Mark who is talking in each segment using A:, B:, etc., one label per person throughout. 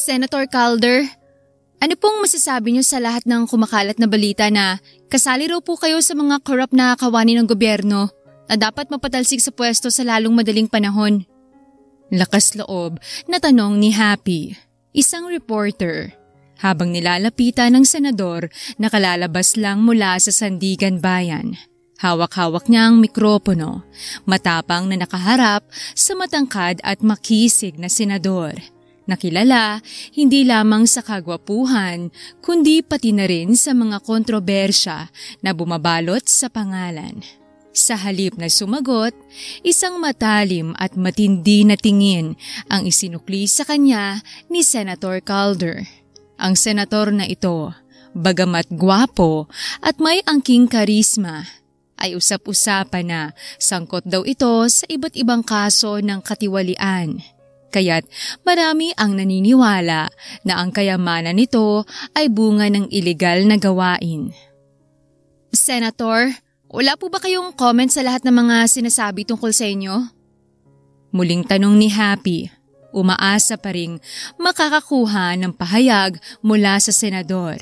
A: Senator Calder, ano pong masasabi niyo sa lahat ng kumakalat na balita na kasali raw po kayo sa mga corrupt na kawani ng gobyerno na dapat mapatalsik sa pwesto sa lalong madaling panahon? Lakas loob na tanong ni Happy, isang reporter, habang nilalapitan ng senador na kalalabas lang mula sa Sandigan Bayan. Hawak-hawak niya ang mikropono, matapang na nakaharap sa matangkad at makisig na senador. Nakilala hindi lamang sa kagwapuhan, kundi pati na rin sa mga kontrobersya na bumabalot sa pangalan. Sa halip na sumagot, isang matalim at matindi na tingin ang isinukli sa kanya ni Senator Calder. Ang senator na ito, bagamat gwapo at may angking karisma, ay usap-usapan na sangkot daw ito sa iba't ibang kaso ng katiwalian. Kaya't marami ang naniniwala na ang kayamanan nito ay bunga ng ilegal na gawain. Senator, wala po ba kayong comment sa lahat ng mga sinasabi tungkol sa inyo? Muling tanong ni Happy, umaasa pa ring makakakuha ng pahayag mula sa senador.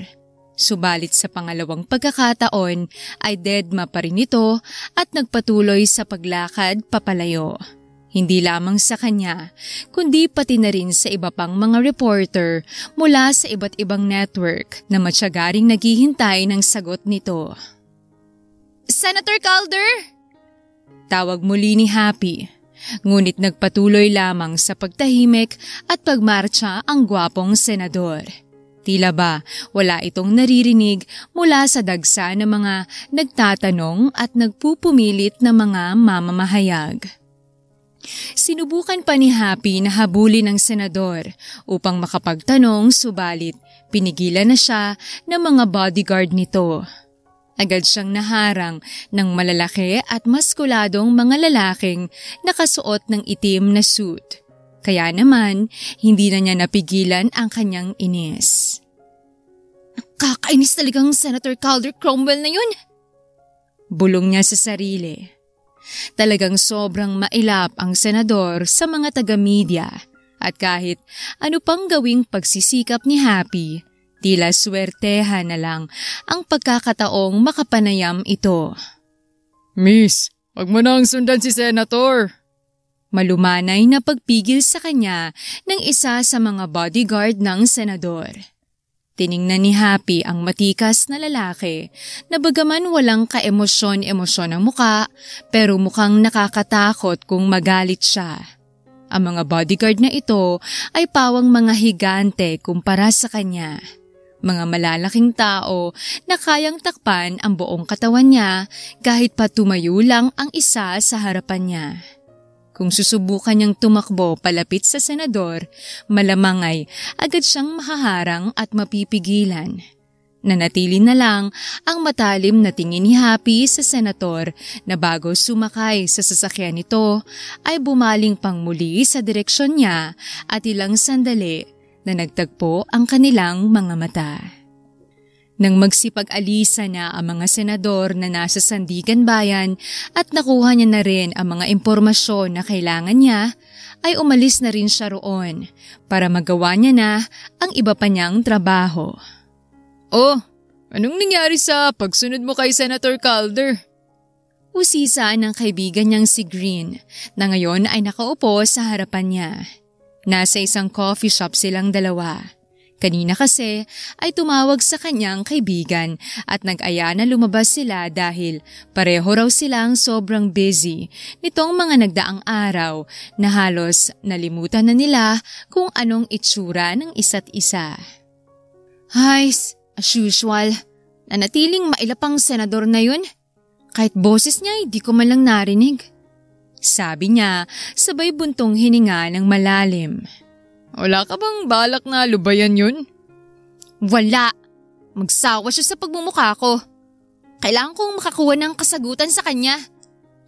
A: Subalit sa pangalawang pagkakataon ay deadma pa rin ito at nagpatuloy sa paglakad papalayo. Hindi lamang sa kanya, kundi pati na rin sa iba pang mga reporter mula sa iba't ibang network na matiyagaring naghihintay ng sagot nito. Senator Calder! Tawag muli ni Happy, ngunit nagpatuloy lamang sa pagtahimik at pagmarcha ang gwapong senador. Tila ba wala itong naririnig mula sa dagsa ng mga nagtatanong at nagpupumilit na mga mamamahayag. Sinubukan pa ni Happy na habulin ng senador upang makapagtanong, subalit pinigilan na siya ng mga bodyguard nito. Agad siyang naharang ng malalaki at maskuladong mga lalaking nakasuot ng itim na suit. Kaya naman, hindi na niya napigilan ang kanyang inis. Nakakainis talagang Senator Calder Cromwell na yun! Bulong niya sa sarili. Talagang sobrang mailap ang senador sa mga taga-media at kahit ano pang gawing pagsisikap ni Happy, tila swertehan na lang ang pagkakataong makapanayam ito.
B: Miss, wag mo nang sundan si Senator!
A: Malumanay na pagpigil sa kanya ng isa sa mga bodyguard ng senador. Tiningnan ni Happy ang matikas na lalaki na bagaman walang kaemosyon-emosyon ang muka, pero mukhang nakakatakot kung magalit siya. Ang mga bodyguard na ito ay pawang mga higante kumpara sa kanya. Mga malalaking tao na kayang takpan ang buong katawan niya kahit pa tumayo lang ang isa sa harapan niya. Kung susubukan niyang tumakbo palapit sa senador, malamang ay agad siyang mahaharang at mapipigilan. Nanatili na lang ang matalim na tingin ni Happy sa senator na bago sumakay sa sasakyan nito ay bumaling pang muli sa direksyon niya at ilang sandali na nagtagpo ang kanilang mga mata. Nang magsipag-alisa na ang mga senador na nasa Sandigan Bayan at nakuha niya na rin ang mga impormasyon na kailangan niya, ay umalis na rin siya roon para magawa niya na ang iba pa niyang trabaho.
B: Oh, anong nangyari sa pagsunod mo kay Senator Calder?
A: Usisa ng kaibigan niyang si Green na ngayon ay nakaupo sa harapan niya. Nasa isang coffee shop silang dalawa. Kanina kasi ay tumawag sa kanyang kaibigan at nag-aya na lumabas sila dahil pareho raw silang sobrang busy nitong mga nagdaang araw na halos nalimutan na nila kung anong itsura ng isa't isa. Hays, as usual, nanatiling mailapang senador na yun. Kahit boses niya hindi ko man lang narinig. Sabi niya sabay buntong hininga ng malalim.
B: Wala ka bang balak na lubayan yun?
A: Wala. Magsawa siya sa pagmumukha ko. Kailangan kong makakuha ng kasagutan sa kanya.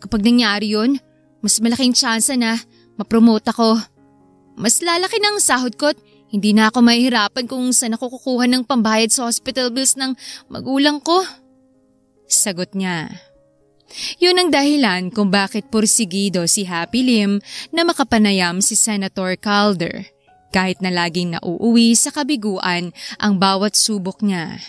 A: Kapag nangyari yun, mas malaking tsansa na mapromote ako. Mas lalaki ng sahod ko at hindi na ako mahihirapan kung saan ako kukuha ng pambayad sa hospital bills ng magulang ko. Sagot niya. Yun ang dahilan kung bakit pursigido si Happy Lim na makapanayam si Senator Calder. kahit na laging nauuwi sa kabiguan ang bawat subok niya.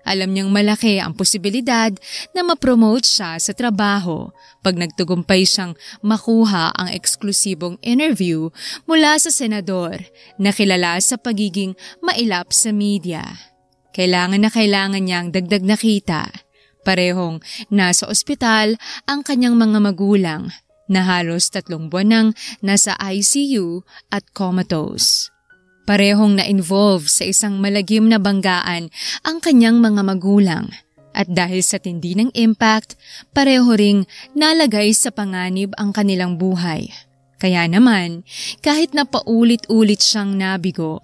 A: Alam niyang malaki ang posibilidad na ma-promote siya sa trabaho pag nagtagumpay siyang makuha ang eksklusibong interview mula sa senador na kilala sa pagiging mailap sa media. Kailangan na kailangan niyang dagdag na kita. Parehong nasa ospital ang kanyang mga magulang na halos 3 buwan nang nasa ICU at comatose. Parehong na-involve sa isang malagim na banggaan ang kanyang mga magulang at dahil sa tindi ng impact, pareho ring nalagay sa panganib ang kanilang buhay. Kaya naman, kahit na paulit-ulit siyang nabigo,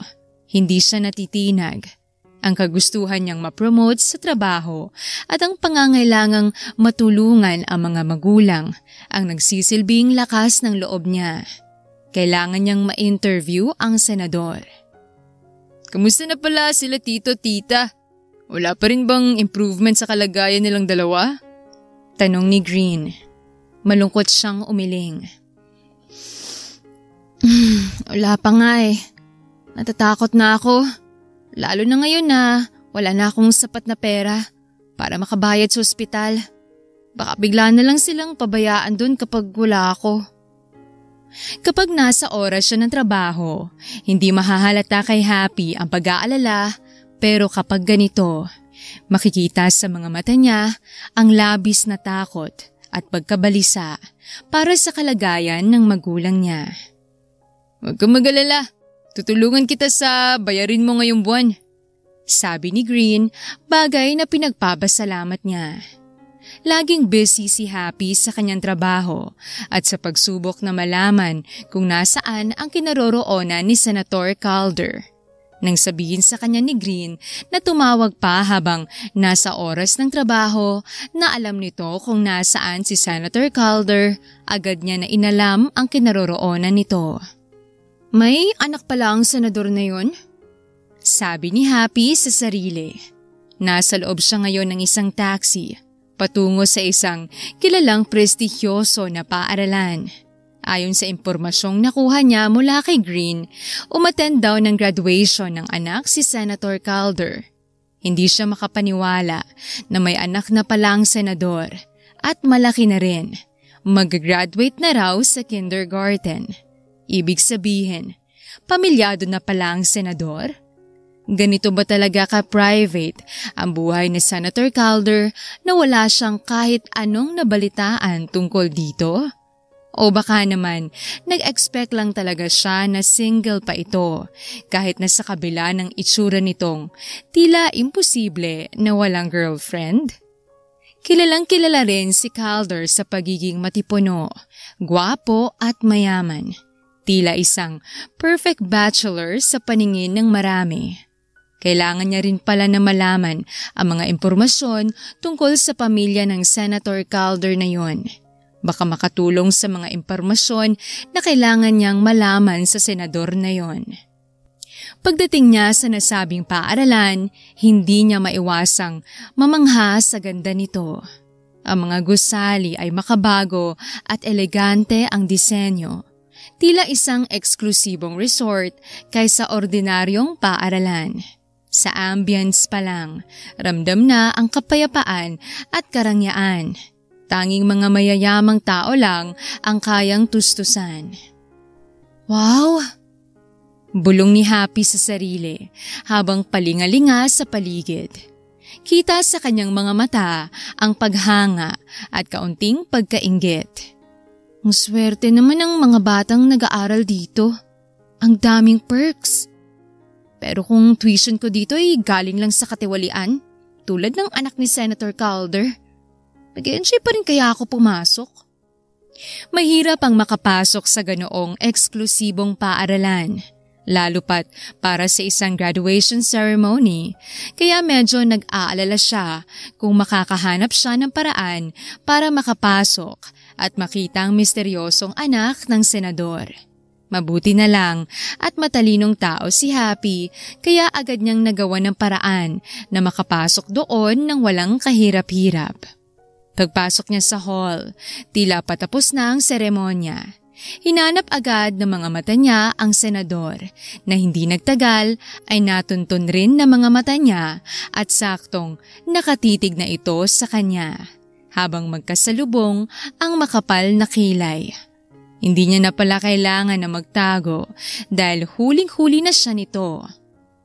A: hindi siya natitinag. Ang kagustuhan niyang ma-promote sa trabaho at ang pangangailangang matulungan ang mga magulang ang nagsisilbing lakas ng loob niya. Kailangan niyang ma-interview ang senador.
B: Kamusta na pala sila tito, tita? Wala pa rin bang improvement sa kalagayan nilang dalawa?
A: Tanong ni Green. Malungkot siyang umiling. Wala pa nga eh. Natatakot na ako. Lalo na ngayon na wala na akong sapat na pera para makabayad sa ospital. Baka bigla na lang silang pabayaan dun kapag wala ako. Kapag nasa oras siya ng trabaho, hindi mahahalata kay Happy ang pag-aalala, pero kapag ganito, makikita sa mga mata niya ang labis na takot at pagkabalisa para sa kalagayan ng magulang niya.
B: Huwag kang mag-alala. Tutulungan kita sa bayarin mo ngayong buwan.
A: Sabi ni Green, bagay na pinagpapasalamat niya. Laging busy si Happy sa kanyang trabaho at sa pagsubok na malaman kung nasaan ang kinaroroonan ni Senator Calder. Nang sabihin sa kanya ni Green na tumawag pa habang nasa oras ng trabaho na alam nito kung nasaan si Senator Calder, agad niya na inalam ang kinaroroonan nito. May anak pala ang senador na yun? Sabi ni Happy sa sarili. Nasa loob siya ngayon ng isang taxi, patungo sa isang kilalang prestigyoso na paaralan. Ayon sa impormasyong nakuha niya mula kay Green, umattend daw ng graduation ng anak si Senator Calder. Hindi siya makapaniwala na may anak na palang senador at malaki na rin. Mag-graduate na raw sa kindergarten. Ibig sabihin, pamilyado na pala ang senador? Ganito ba talaga ka-private ang buhay ni Senator Calder na wala siyang kahit anong nabalitaan tungkol dito? O baka naman, nag-expect lang talaga siya na single pa ito kahit na sa kabila ng itsura nitong tila imposible na walang girlfriend? Kilalang kilala rin si Calder sa pagiging matipuno, gwapo at mayaman. Tila isang perfect bachelor sa paningin ng marami. Kailangan niya rin pala na malaman ang mga impormasyon tungkol sa pamilya ng Senator Calder na yon. Baka makatulong sa mga impormasyon na kailangan niyang malaman sa senador na yon. Pagdating niya sa nasabing paaralan, hindi niya maiwasang mamangha sa ganda nito. Ang mga gusali ay makabago at elegante ang disenyo. Tila isang eksklusibong resort kaysa ordinaryong paaralan. Sa ambience pa lang, ramdam na ang kapayapaan at karangyaan. Tanging mga mayayamang tao lang ang kayang tustusan. Wow! Bulong ni Happy sa sarili habang palingalinga sa paligid. Kita sa kanyang mga mata ang paghanga at kaunting pagkainggit. Ang swerte naman ng mga batang nag-aaral dito. Ang daming perks. Pero kung tuition ko dito ay galing lang sa katiwalian, tulad ng anak ni Senator Calder, mag-enjoy pa rin kaya ako pumasok. Mahirap ang makapasok sa ganoong eksklusibong paaralan, lalo pat para sa isang graduation ceremony, kaya medyo nag-aalala siya kung makakahanap siya ng paraan para makapasok at makita ang misteryosong anak ng senador. Mabuti na lang at matalinong tao si Happy kaya agad niyang nagawa ng paraan na makapasok doon ng walang kahirap-hirap. Pagpasok niya sa hall, tila patapos na ang seremonya. Hinanap agad ng mga mata niya ang senador na hindi nagtagal ay natuntun rin ng mga mata niya at saktong nakatitig na ito sa kanya habang magkasalubong ang makapal na kilay. Hindi niya na pala kailangan na magtago dahil huling-huli na siya nito.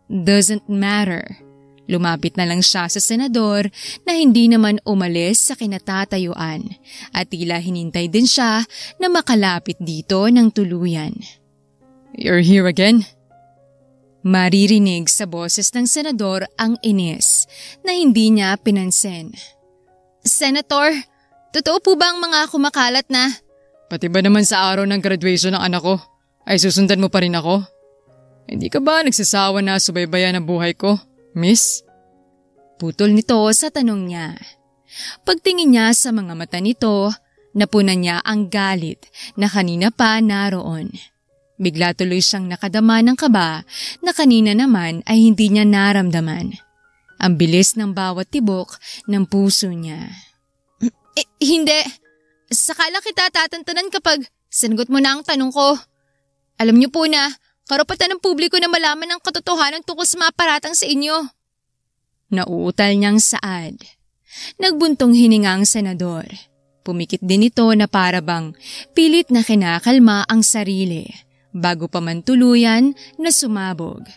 A: Doesn't matter. Lumapit na lang siya sa senador na hindi naman umalis sa kinatatayuan at tila hinintay din siya na makalapit dito ng tuluyan.
B: You're here again?
A: Maririnig sa boses ng senador ang inis na hindi niya pinansin. Senator, totoo po ba ang mga kumakalat na…
B: Pati ba naman sa araw ng graduation ng anak ko, ay susundan mo pa rin ako? Hindi ka ba nagsasawa na subaybayan ang buhay ko, miss?
A: Putol nito sa tanong niya. Pagtingin niya sa mga mata nito, napunan niya ang galit na kanina pa naroon. Bigla tuloy siyang nakadama ng kaba na kanina naman ay hindi niya naramdaman. Ang bilis ng bawat tibok ng puso niya. Hindi. Sakala kita tatantanan kapag sinagot mo na ang tanong ko. Alam niyo po na karapatan ng publiko na malaman ang katotohanan tungkol sa mga paratang sa inyo. Nauutal niyang saad. Nagbuntong hininga ang senador. Pumikit din ito na parabang pilit na kinakalma ang sarili bago pa man tuluyan na sumabog.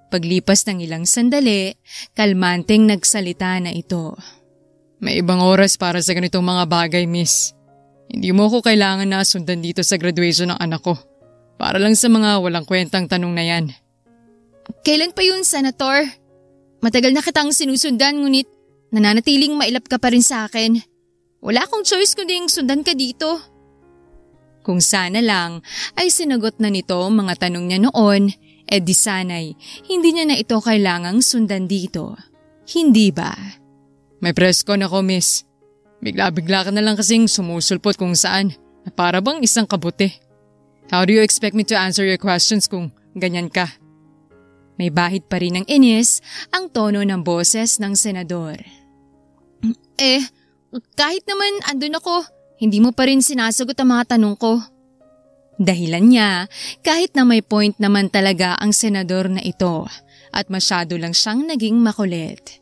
A: Paglipas ng ilang sandali, kalmanteng nagsalita na ito.
B: May ibang oras para sa ganitong mga bagay, miss. Hindi mo ko kailangan na sundan dito sa graduation ng anak ko. Para lang sa mga walang kwentang tanong na yan.
A: Kailan pa yun, Senator? Matagal na kitang sinusundan ngunit nananatiling mailap ka pa rin sa akin. Wala akong choice kundi sundan ka dito. Kung sana lang ay sinagot na nito mga tanong niya noon, di sanay hindi niya na ito kailangang sundan dito. Hindi ba?
B: May press con ako, miss. Bigla-bigla ka na lang kasing sumusulpot kung saan na para bang isang kabuti. How do you expect me to answer your questions kung ganyan ka?
A: May bahid pa rin ng inis ang tono ng boses ng senador. Kahit naman andun ako, hindi mo pa rin sinasagot ang mga tanong ko. Dahilan niya kahit na may point naman talaga ang senador na ito at masyado lang siyang naging makulit.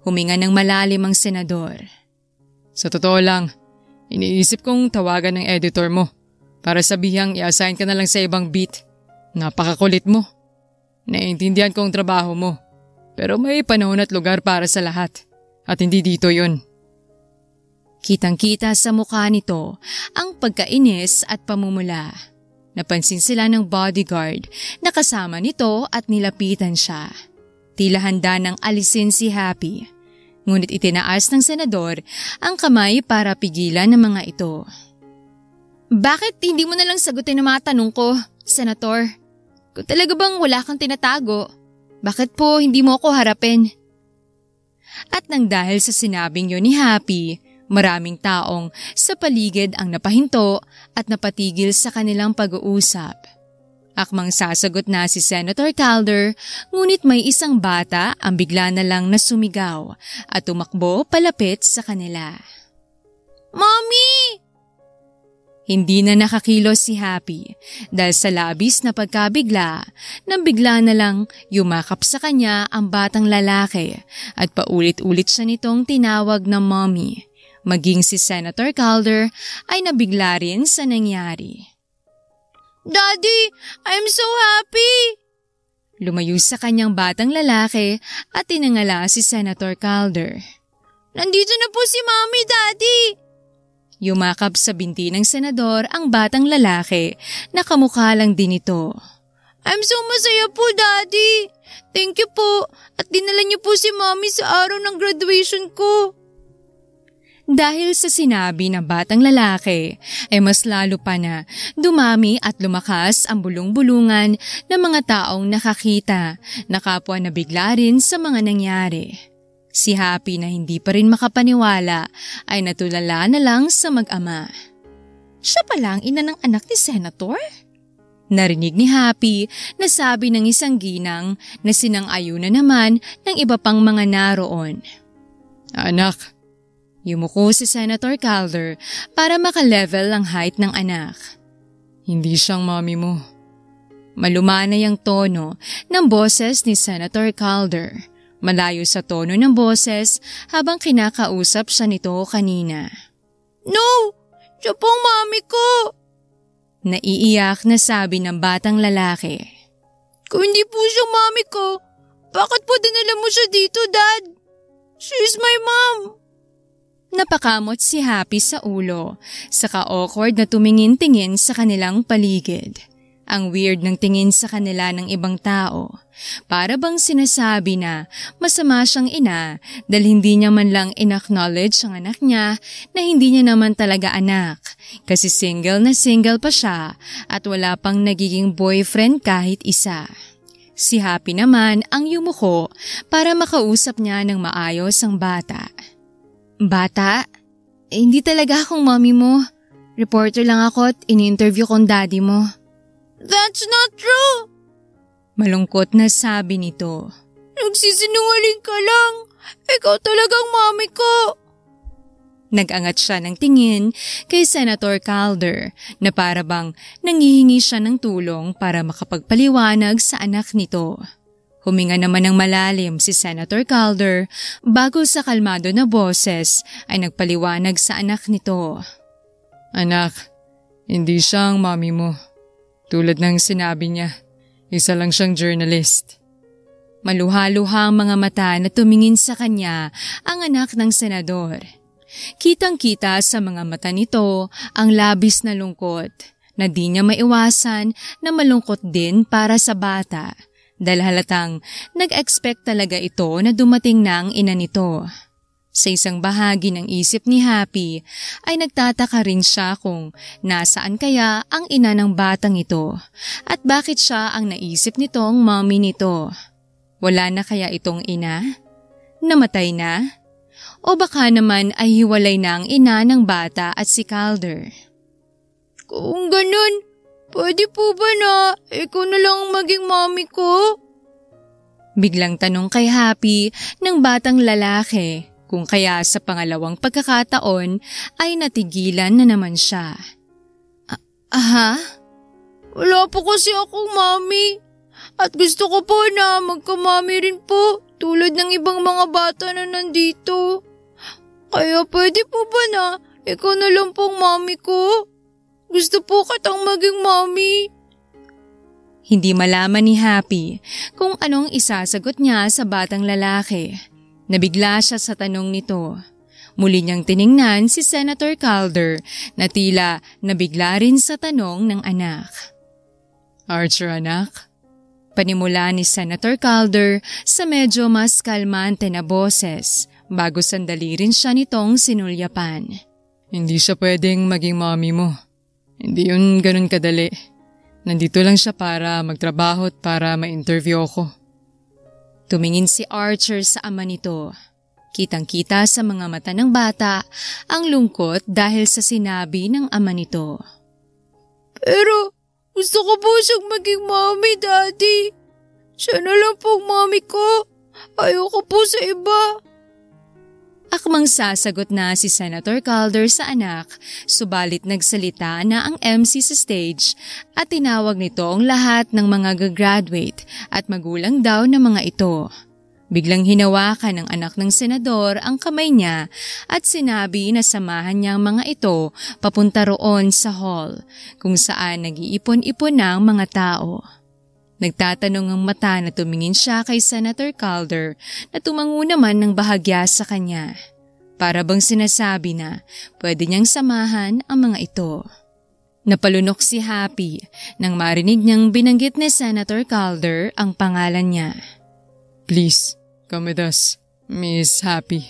A: Huminga ng malalim ang senador.
B: Sa totoo lang, iniisip kong tawagan ng editor mo para sabihang i-assign ka na lang sa ibang beat. Napakakulit mo. Naiintindihan ko ang trabaho mo, pero may panahon at lugar para sa lahat. At hindi dito yun.
A: Kitang-kita sa mukha nito ang pagkainis at pamumula. Napansin sila ng bodyguard na kasama nito at nilapitan siya. Tila handa nang alisin si Happy. Ngunit itinaas ng senador ang kamay para pigilan ng mga ito. Bakit hindi mo na lang sagutin ang mga tanong ko, Senator? Kung talaga bang wala kang tinatago, bakit po hindi mo ako harapin? At nang dahil sa sinabing yun ni Happy, maraming taong sa paligid ang napahinto at napatigil sa kanilang pag-uusap. Akmang sasagot na si Senator Calder, ngunit may isang bata ang bigla na lang na sumigaw at tumakbo palapit sa kanila. Mommy! Hindi na nakakilos si Happy dahil sa labis na pagkabigla nang bigla na lang yumakap sa kanya ang batang lalaki at paulit-ulit siya nitong tinawag na mommy. Maging si Senator Calder ay nabigla rin sa nangyari. Daddy, I'm so happy! Lumayo sa kanyang batang lalaki at tinangala si Senator Calder. Nandito na po si Mommy, Daddy! Yumakap sa binti ng senador ang batang lalaki na kamukha lang din ito. I'm so masaya po, Daddy! Thank you po at dinala niyo po si Mommy sa araw ng graduation ko. Dahil sa sinabi ng batang lalaki, ay mas lalo pa na dumami at lumakas ang bulong-bulungan ng mga taong nakakita na kapwa na bigla rin sa mga nangyari. Si Happy na hindi pa rin makapaniwala ay natulala na lang sa mag-ama. Siya pala ang ina ng anak ni Senator? Narinig ni Happy na sabi ng isang ginang na sinang-ayunan naman ng iba pang mga naroon.
B: Anak.
A: Yumuko si Senator Calder para makalevel ang height ng anak.
B: Hindi siyang mommy mo.
A: Malumanay ang tono ng boses ni Senator Calder. Malayo sa tono ng boses habang kinakausap siya nito kanina. No! Siya pong mami ko! Naiiyak na sabi ng batang lalaki. Kung hindi po siya mami ko, bakit po dinala mo siya dito, Dad? She's my mom! Napakamot si Happy sa ulo, saka awkward na tumingin-tingin sa kanilang paligid. Ang weird ng tingin sa kanila ng ibang tao. Para bang sinasabi na masama siyang ina dahil hindi niya man lang in-acknowledge ang anak niya na hindi niya naman talaga anak. Kasi single na single pa siya at wala pang nagiging boyfriend kahit isa. Si Happy naman ang yumuko para makausap niya ng maayos ang bata. Bata? Hindi talaga akong mommy mo. Reporter lang ako at in-interview kong daddy mo. That's not true! Malungkot na sabi nito. Nagsisinungaling ka lang. Ikaw talagang mommy ko. Nag-angat siya ng tingin kay Senator Calder na para bang nanghihingi siya ng tulong para makapagpaliwanag sa anak nito. Huminga naman ng malalim si Senator Calder bago sa kalmado na boses ay nagpaliwanag sa anak nito.
B: Anak, hindi siyang mommy mo. Tulad ng sinabi niya, isa lang siyang journalist.
A: Maluha-luha ang mga mata na tumingin sa kanya ang anak ng senador. Kitang-kita sa mga mata nito ang labis na lungkot na di niya maiwasan na malungkot din para sa bata dahil halatang nag-expect talaga ito na dumating na ang ina nito. Sa isang bahagi ng isip ni Happy ay nagtataka rin siya kung nasaan kaya ang ina ng batang ito at bakit siya ang naisip nitong mommy nito. Wala na kaya itong ina? Namatay na? O baka naman ay hiwalay na ang ina ng bata at si Calder? Kung ganun, pwede po ba na ikaw na lang maging mommy ko? Biglang tanong kay Happy ng batang lalaki. Kung kaya sa pangalawang pagkakataon ay natigilan na naman siya. Aha? Wala po kasi akong mami. At gusto ko po na magkamami rin po tulad ng ibang mga bata na nandito. Kaya pwede po ba na ikaw na lang pong mami ko? Gusto po kitang maging mami. Hindi malaman ni Happy kung anong isasagot niya sa batang lalaki. Nabigla siya sa tanong nito. Muli niyang tiningnan si Senator Calder na tila nabigla rin sa tanong ng anak.
B: Archer, anak?
A: Panimula ni Senator Calder sa medyo mas kalmante na boses bago sandali rin siya nitong sinulyapan.
B: Hindi siya pwedeng maging mommy mo. Hindi yun ganun kadali. Nandito lang siya para magtrabaho at para ma-interview ako.
A: Tumingin si Archer sa ama nito. Kitang-kita sa mga mata ng bata ang lungkot dahil sa sinabi ng ama nito. Pero gusto ko po siyang maging mommy, Daddy. Siya na lang pong mommy ko. Ayoko po sa iba. Akmang sasagot na si Senator Calder sa anak, subalit nagsalita na ang MC sa stage at tinawag nito ang lahat ng mga gagraduate at magulang daw ng mga ito. Biglang hinawakan ng anak ng senador ang kamay niya at sinabi na samahan niya ang mga ito papunta roon sa hall kung saan nag-iipon-ipon na ang mga tao. Nagtatanong ang mata na tumingin siya kay Senator Calder na tumango naman ng bahagya sa kanya. Para bang sinasabi na pwede niyang samahan ang mga ito. Napalunok si Happy nang marinig niyang binanggit ni Senator Calder ang pangalan niya.
B: Please, come with us, Miss Happy.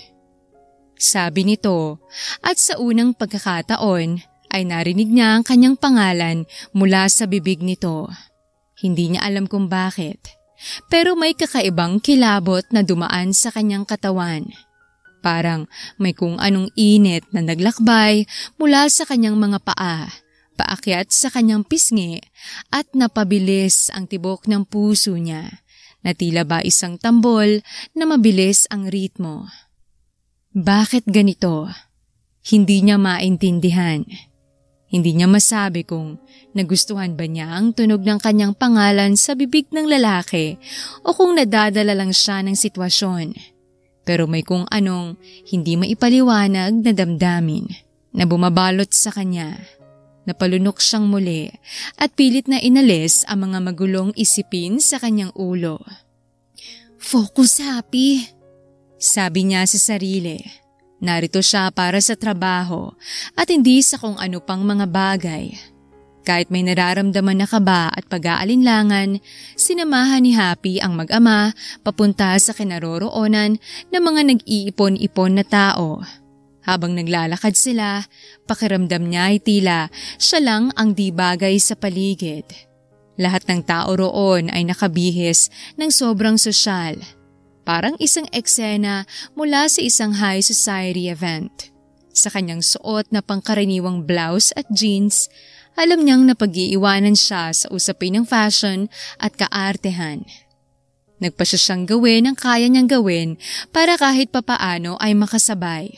A: Sabi nito at sa unang pagkakataon ay narinig niya ang kanyang pangalan mula sa bibig nito. Hindi niya alam kung bakit, pero may kakaibang kilabot na dumaan sa kanyang katawan. Parang may kung anong init na naglakbay mula sa kanyang mga paa, paakyat sa kanyang pisngi at napabilis ang tibok ng puso niya, na tila ba isang tambol na mabilis ang ritmo. Bakit ganito? Hindi niya maintindihan. Hindi niya masabi kung nagustuhan ba niya ang tunog ng kanyang pangalan sa bibig ng lalaki o kung nadadala lang siya ng sitwasyon. Pero may kung anong hindi maipaliwanag na damdamin na bumabalot sa kanya. Napalunok siyang muli at pilit na inalis ang mga magulong isipin sa kanyang ulo. "Focus, Happy," sabi niya sa sarili. Narito siya para sa trabaho at hindi sa kung ano pang mga bagay. Kahit may nararamdaman na kaba at pag-aalinlangan, sinamahan ni Happy ang mag-ama papunta sa kinaroroonan ng mga nag-iipon-ipon na tao. Habang naglalakad sila, pakiramdam niya ay tila siya lang ang di bagay sa paligid. Lahat ng tao roon ay nakabihis ng sobrang sosyal. Parang isang eksena mula sa isang high society event. Sa kanyang suot na pangkaraniwang blouse at jeans, alam niyang napag-iiwanan siya sa usapin ng fashion at kaartehan. Nagpasya siyang gawin ang kaya niyang gawin para kahit papaano ay makasabay.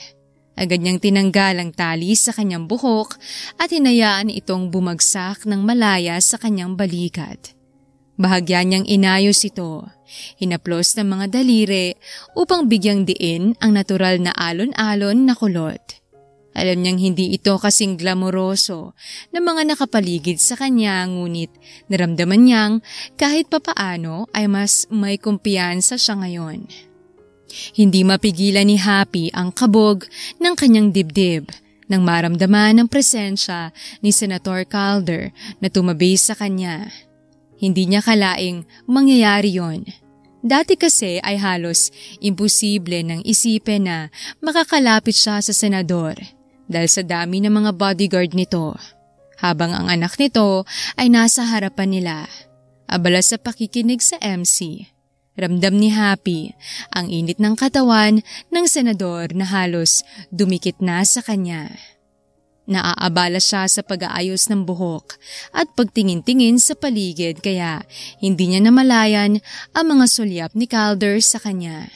A: Agad niyang tinanggal ang tali sa kanyang buhok at hinayaan itong bumagsak ng malaya sa kanyang balikat. Bahagya niyang inayos ito. Hinaplos ng mga daliri upang bigyang diin ang natural na alon-alon na kulot. Alam niyang hindi ito kasing glamoroso ng mga nakapaligid sa kanya, ngunit naramdaman niyang kahit papaano ay mas may kumpiyansa siya ngayon. Hindi mapigilan ni Happy ang kabog ng kanyang dibdib nang maramdaman ang presensya ni Senator Calder na tumabi sa kanya. Hindi niya kalaing mangyayari yon. Dati kasi ay halos imposible nang isipin na makakalapit siya sa senador dahil sa dami ng mga bodyguard nito. Habang ang anak nito ay nasa harapan nila, abala sa pakikinig sa MC. Ramdam ni Happy ang init ng katawan ng senador na halos dumikit na sa kanya. Naaabala siya sa pag-aayos ng buhok at pagtingin-tingin sa paligid kaya hindi niya namalayan ang mga sulyap ni Calder sa kanya.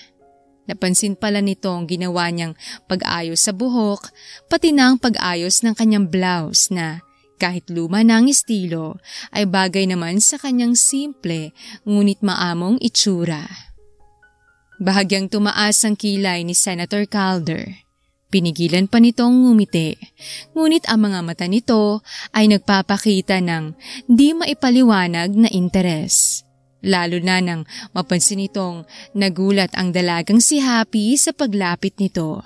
A: Napansin pala nito ang ginawa niyang pag-ayos sa buhok, pati na ang pag-ayos ng kanyang blouse na kahit luma na ang estilo ay bagay naman sa kanyang simple ngunit maamong itsura. Bahagyang tumaas ang kilay ni Senator Calder. Pinigilan pa nitong ngumiti, ngunit ang mga mata nito ay nagpapakita ng di maipaliwanag na interes. Lalo na nang mapansin nitong nagulat ang dalagang si Happy sa paglapit nito.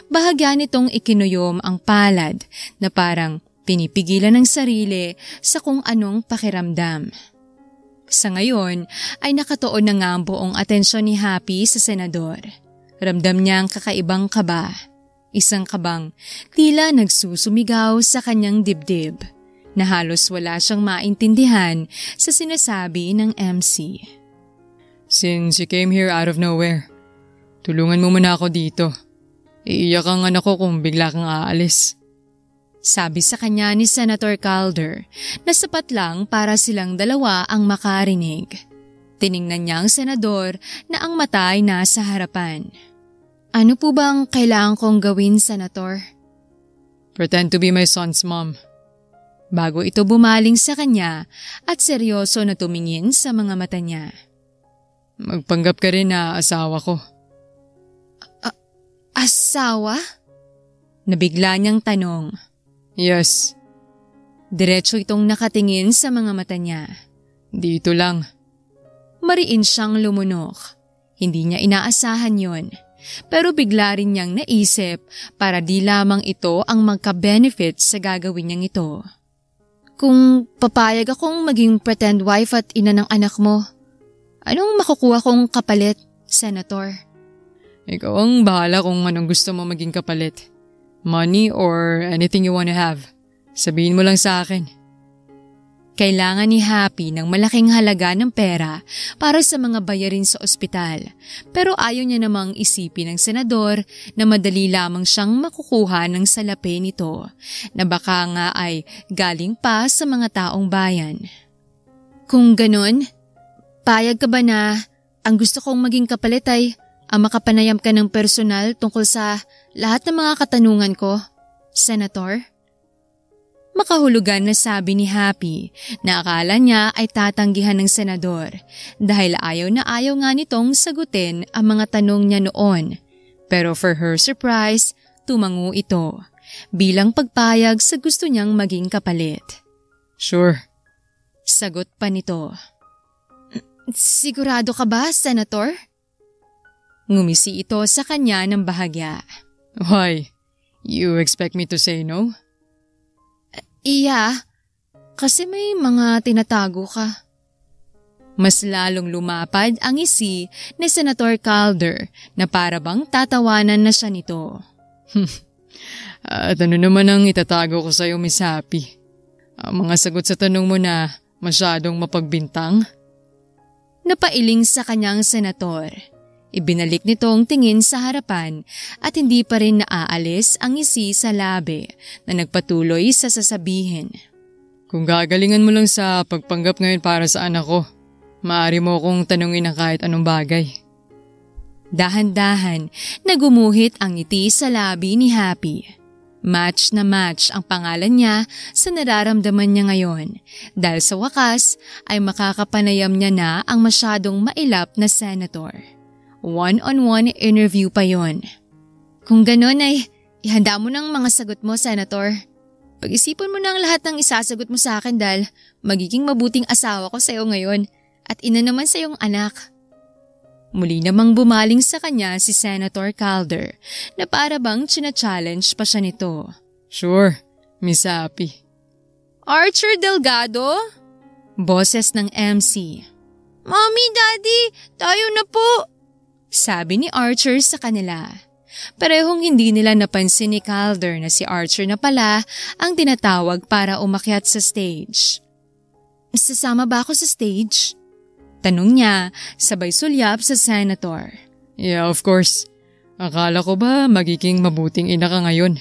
A: Bahagya nitong ikinuyom ang palad na parang pinipigilan ng sarili sa kung anong pakiramdam. Sa ngayon ay nakatuon na nga ang buong atensyon ni Happy sa senador. Ramdam niya ang kakaibang kaba. Isang kabang tila nagsusumigaw sa kanyang dibdib na halos wala siyang maintindihan sa sinasabi ng MC.
B: "Since you came here out of nowhere, tulungan mo muna ako dito. Iiyak ang anak ko kung bigla kang aalis."
A: Sabi sa kanya ni Senator Calder na sapat lang para silang dalawa ang makarinig. Tiningnan niya ang senador na ang mata ay nasa harapan. "Ano po bang kailangan kong gawin, Senator?"
B: "Pretend to be my son's mom."
A: Bago ito bumaling sa kanya at seryoso na tumingin sa mga mata niya.
B: "Magpanggap ka rin na asawa ko."
A: Asawa? Nabigla niyang tanong.
B: "Yes."
A: Diretso itong nakatingin sa mga mata niya.
B: "Dito lang."
A: Mariin siyang lumunok. Hindi niya inaasahan yon. Pero bigla rin niyang naisip para di lamang ito ang magka-benefit sa gagawin niyang ito. "Kung papayag akong maging pretend wife at ina ng anak mo, anong makukuha kong kapalit, Senator?"
B: "Ikaw ang bahala kung anong gusto mo maging kapalit. Money or anything you wanna have. Sabihin mo lang sa akin."
A: Kailangan ni Happy ng malaking halaga ng pera para sa mga bayarin sa ospital. Pero ayaw niya namang isipin ng senador na madali lamang siyang makukuha ng salapi nito na baka nga ay galing pa sa mga taong bayan. "Kung ganun, payag ka ba na ang gusto kong maging kapalit ay ang makapanayam ka ng personal tungkol sa lahat ng mga katanungan ko, Senator?" Makahulugan na sabi ni Happy na akala niya ay tatanggihan ng senador dahil ayaw na ayaw nga nitong sagutin ang mga tanong niya noon. Pero for her surprise, tumango ito bilang pagpayag sa gusto niyang maging kapalit.
B: Sure.
A: Sagot pa nito. Sigurado ka ba, Senator? Ngumisi ito sa kanya ng bahagya.
B: Why? You expect me to say no?
A: Iya, kasi may mga tinatago ka. Mas lalong lumapad ang ngisi ni Senator Calder na para bang tatawanan na siya nito.
B: At ano naman ang itatago ko sa'yo, Miss Happy? Ang mga sagot sa tanong mo na masyadong mapagbintang?
A: Napailing sa kanyang senator. Ibinalik nitong tingin sa harapan at hindi pa rin naaalis ang ngisi sa labi na nagpatuloy sa sasabihin.
B: Kung gagalingan mo lang sa pagpanggap ngayon para sa anak ko, maaari mo akong tanungin ng kahit anong bagay.
A: Dahan-dahan nagumuhit ang ngiti sa labi ni Happy. Match na match ang pangalan niya sa nararamdaman niya ngayon dahil sa wakas ay makakapanayam niya na ang masyadong mailap na senator. One-on-one interview pa yon. Kung ganon ay ihanda mo ng mga sagot mo, Senator. Pag-isipan mo na ang lahat ng isasagot mo sa akin dahil magiging mabuting asawa ko sa iyo ngayon at ina naman sa iyong anak. Muli namang bumaling sa kanya si Senator Calder na para bang china-challenge pa siya nito.
B: Sure, Miss Happy.
A: Archer Delgado? Boses ng MC. Mommy, Daddy, tayo na po! Sabi ni Archer sa kanila. Parehong hindi nila napansin ni Calder na si Archer na pala ang tinatawag para umakyat sa stage. Sasama ba ako sa stage? Tanong niya, sabay sulyap sa senator.
B: Yeah, of course. Akala ko ba magiging mabuting ina ka ngayon?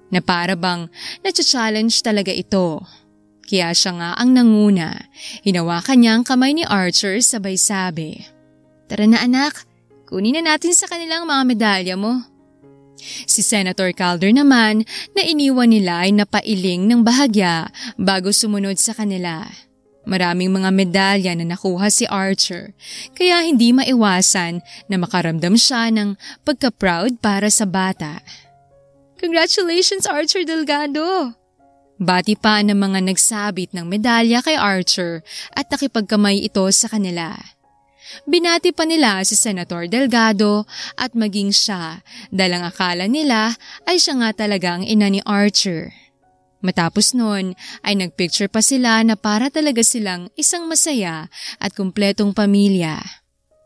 A: Na para bang na-challenge talaga ito. Kaya siya nga ang nanguna. Hinawakan niya ang kamay ni Archer sabay sabi. Tara na anak, kunin na natin sa kanilang mga medalya mo. Si Senator Calder naman na iniwan nila ay napailing ng bahagya bago sumunod sa kanila. Maraming mga medalya na nakuha si Archer, kaya hindi maiwasan na makaramdam siya ng pagka-proud para sa bata. Congratulations, Archer Delgado! Bati pa ng mga nagsabit ng medalya kay Archer at nakipagkamay ito sa kanila. Binati pa nila si Senator Delgado at maging siya dahil ang akala nila ay siya nga talaga ang ina ni Archer. Matapos nun ay nagpicture pa sila na para talaga silang isang masaya at kumpletong pamilya.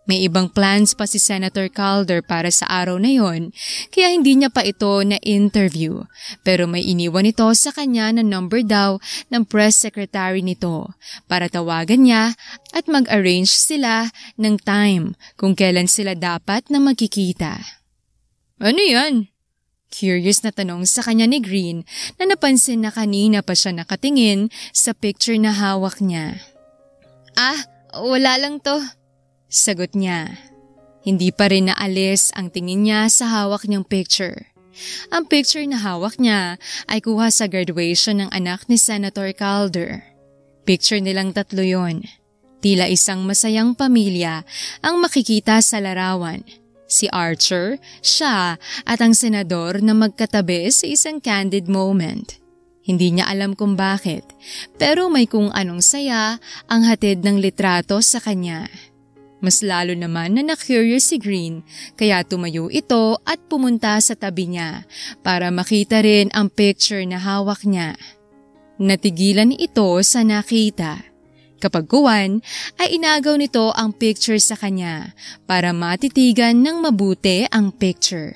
A: May ibang plans pa si Senator Calder para sa araw na yon kaya hindi niya pa ito na-interview pero may iniwan ito sa kanya na number daw ng press secretary nito para tawagan niya at mag-arrange sila ng time kung kailan sila dapat na magkikita. Ano yan? Curious na tanong sa kanya ni Green na napansin na kanina pa siya nakatingin sa picture na hawak niya. Wala lang to. Sagot niya. Hindi pa rin naalis ang tingin niya sa hawak niyang picture. Ang picture na hawak niya ay kuha sa graduation ng anak ni Senator Calder. Picture nilang tatlo yon. Tila isang masayang pamilya ang makikita sa larawan. Si Archer, siya at ang senador na magkatabi sa isang candid moment. Hindi niya alam kung bakit, pero may kung anong saya ang hatid ng litrato sa kanya. Mas lalo naman na na-curious si Green kaya tumayo ito at pumunta sa tabi niya para makita rin ang picture na hawak niya. Natigilan ito sa nakita. Kapag kuwan, ay inagaw nito ang picture sa kanya para matitigan ng mabuti ang picture.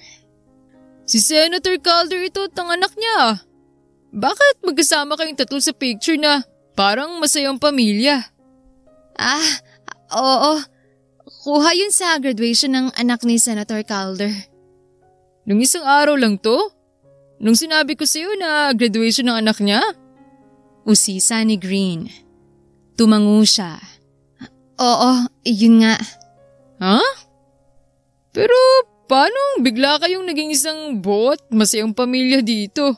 A: Si Senator Calder ito at ang anak niya. Bakit magkasama kayong tatlo sa picture na parang masayang pamilya? Oo. Kuha yun sa graduation ng anak ni Senator Calder. Nung isang araw lang to? Nung sinabi ko sa'yo na graduation ng anak niya? Usisa ni Green. Tumango siya. Oo, yun nga. Ha? Pero paano bigla kayong naging isang buo at masayang pamilya dito?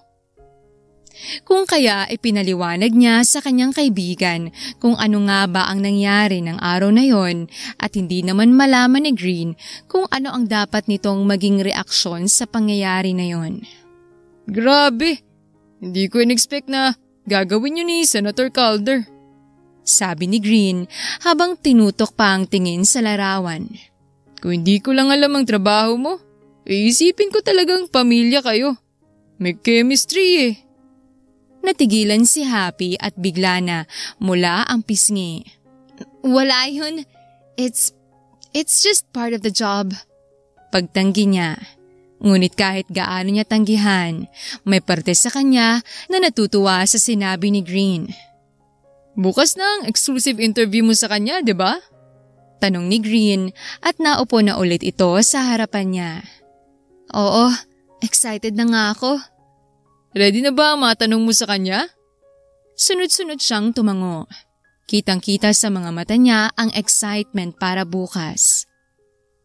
A: Kung kaya ipinaliwanag niya sa kanyang kaibigan kung ano nga ba ang nangyari ng araw na yon at hindi naman malaman ni Green kung ano ang dapat nitong maging reaksyon sa pangyayari na yon.
B: Grabe! Hindi ko in-expect na gagawin yun ni Senator Calder.
A: Sabi ni Green habang tinutok pa ang tingin sa larawan.
B: Kung hindi ko lang alam ang trabaho mo, iisipin ko talagang pamilya kayo. May chemistry eh.
A: Natigilan si Happy at bigla na mula ang pisngi. Wala yun. It's just part of the job. Pagtanggi niya. Ngunit kahit gaano niya tanggihan, may parte sa kanya na natutuwa sa sinabi ni Green.
B: Bukas na ang exclusive interview mo sa kanya, di ba?
A: Tanong ni Green at naupo na ulit ito sa harapan niya. Oo, excited na nga ako.
B: Ready na ba ang mga tanong mo sa kanya?
A: Sunod-sunod siyang tumango. Kitang-kita sa mga mata niya ang excitement para bukas.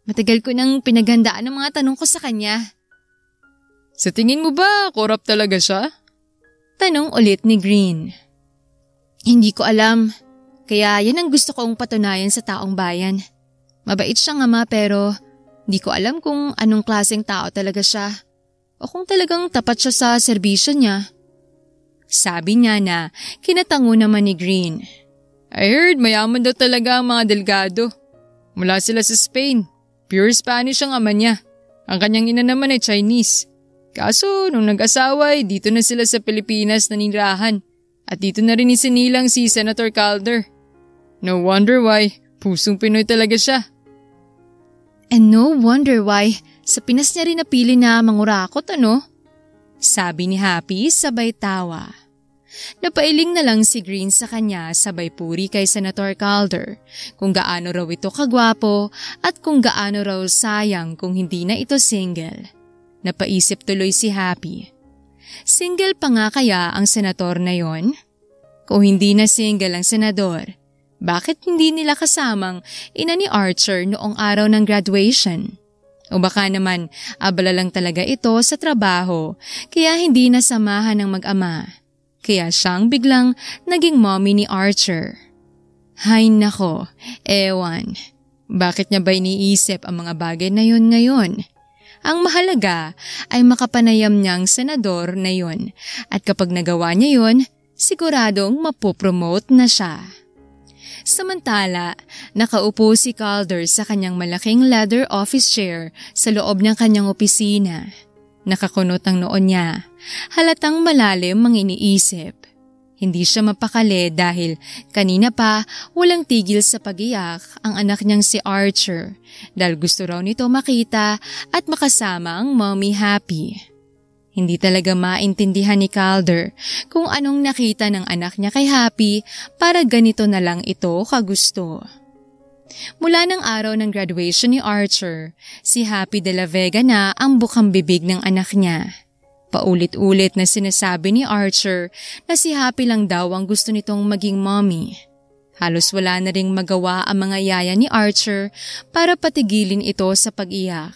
A: Matagal ko nang pinaghandaan ang mga tanong ko sa kanya.
B: Sa tingin mo ba, corrupt talaga siya?
A: Tanong ulit ni Green. Hindi ko alam. Kaya yan ang gusto kong patunayan sa taong bayan. Mabait siyang ama pero di ko alam kung anong klaseng tao talaga siya. O kung talagang tapat siya sa serbisyo niya. Sabi niya na kinatango naman ni Green.
B: I heard mayaman daw talaga ang mga Delgado. Mula sila sa Spain. Pure Spanish ang ama niya. Ang kanyang ina naman ay Chinese. Kaso nung nag-asawa ay dito na sila sa Pilipinas naninirahan. At dito na rin isinilang si Senator Calder. No wonder why pusong Pinoy talaga siya.
A: And no wonder why sa Pinas niya rin napili na mangurakot, ano? Sabi ni Happy sabay tawa. Napailing na lang si Green sa kanya sabay puri kay Senator Calder kung gaano raw ito kagwapo at kung gaano raw sayang kung hindi na ito single. Napaisip tuloy si Happy. Single pa nga kaya ang senator na yon? Kung hindi na single ang senador, bakit hindi nila kasamang ina ni Archer noong araw ng graduation? O baka naman abala lang talaga ito sa trabaho kaya hindi nasamahan ng mag-ama. Kaya siyang biglang naging mommy ni Archer. Hay nako, ewan. Bakit niya ba iniisip ang mga bagay na yun ngayon? Ang mahalaga ay makapanayam niyang senador na yun at kapag nagawa niya yun, siguradong mapopromote na siya. Samantala, nakaupo si Calder sa kanyang malaking leather office chair sa loob ng kanyang opisina. Nakakunot ang noon niya. Halatang malalim ang iniisip. Hindi siya mapakali dahil kanina pa walang tigil sa pag-iyak ang anak niyang si Archer dahil gusto raw nito makita at makasama ang mommy Happy. Hindi talaga maintindihan ni Calder kung anong nakita ng anak niya kay Happy para ganito na lang ito kagusto. Mula ng araw ng graduation ni Archer, si Happy de la Vega na ang bukang bibig ng anak niya. Paulit-ulit na sinasabi ni Archer na si Happy lang daw ang gusto nitong maging mommy. Halos wala na ring magawa ang mga yaya ni Archer para patigilin ito sa pag-iyak.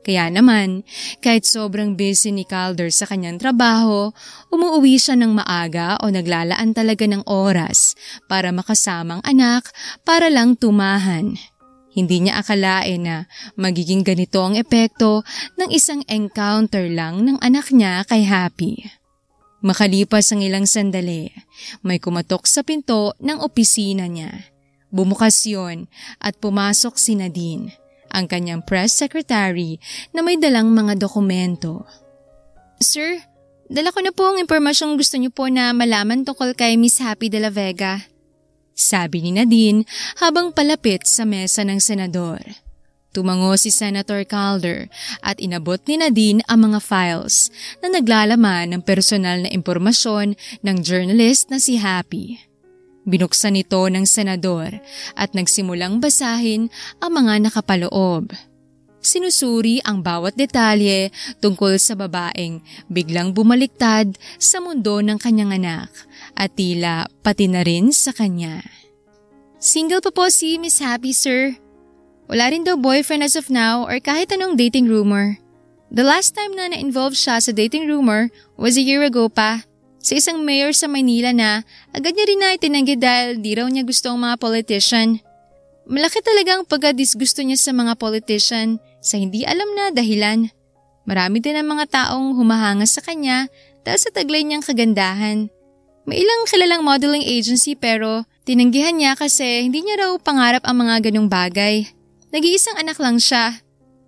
A: Kaya naman, kahit sobrang busy ni Calder sa kanyang trabaho, umuuwi siya ng maaga o naglalaan talaga ng oras para makasamang anak para lang tumahan. Hindi niya akalain na magiging ganito ang epekto ng isang encounter lang ng anak niya kay Happy. Makalipas ang ilang sandali, may kumatok sa pinto ng opisina niya. Bumukas yun at pumasok si Nadine, ang kanyang press secretary na may dalang mga dokumento. Sir, dala ko na po ang impormasyong gusto niyo po na malaman tungkol kay Miss Happy de la Vega. Sabi ni Nadine habang palapit sa mesa ng senador. Tumango si Senator Calder at inabot ni Nadine ang mga files na naglalaman ng personal na impormasyon ng journalist na si Happy. Binuksan ito ng senador at nagsimulang basahin ang mga nakapaloob. Sinusuri ang bawat detalye tungkol sa babaeng biglang bumaliktad sa mundo ng kanyang anak at tila pati na rin sa kanya. Single pa po si Miss Happy, sir. Wala rin daw boyfriend as of now or kahit anong dating rumor. The last time na na-involve siya sa dating rumor was a year ago pa. Sa isang mayor sa Maynila na agad niya rin na itinanggi dahil di raw niya gusto ang mga politician. Malaki talagang pagka-disgusto niya sa mga politician sa hindi alam na dahilan. Marami din ang mga taong humahanga sa kanya dahil sa taglay niyang kagandahan. May ilang kilalang modeling agency pero tinanggihan niya kasi hindi niya raw pangarap ang mga ganong bagay. Nag-iisang anak lang siya.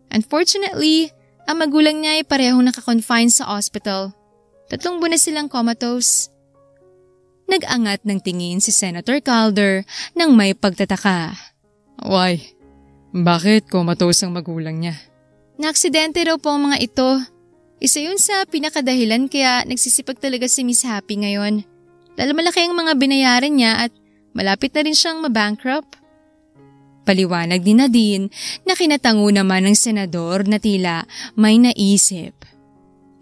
A: Unfortunately, ang magulang niya ay parehong nakakonfine sa hospital. 3 buwan na silang comatose. Nag-angat ng tingin si Senator Calder nang may pagtataka.
B: Why? Bakit comatose ang magulang niya?
A: Naaksidente raw po ang mga ito. Isa yun sa pinakadahilan kaya nagsisipag talaga si Miss Happy ngayon. Dahil malaki ang mga binayaran niya at malapit na rin siyang mabankrupt. Paliwanag ni Nadine na kinatango naman ng senador na tila may naisip.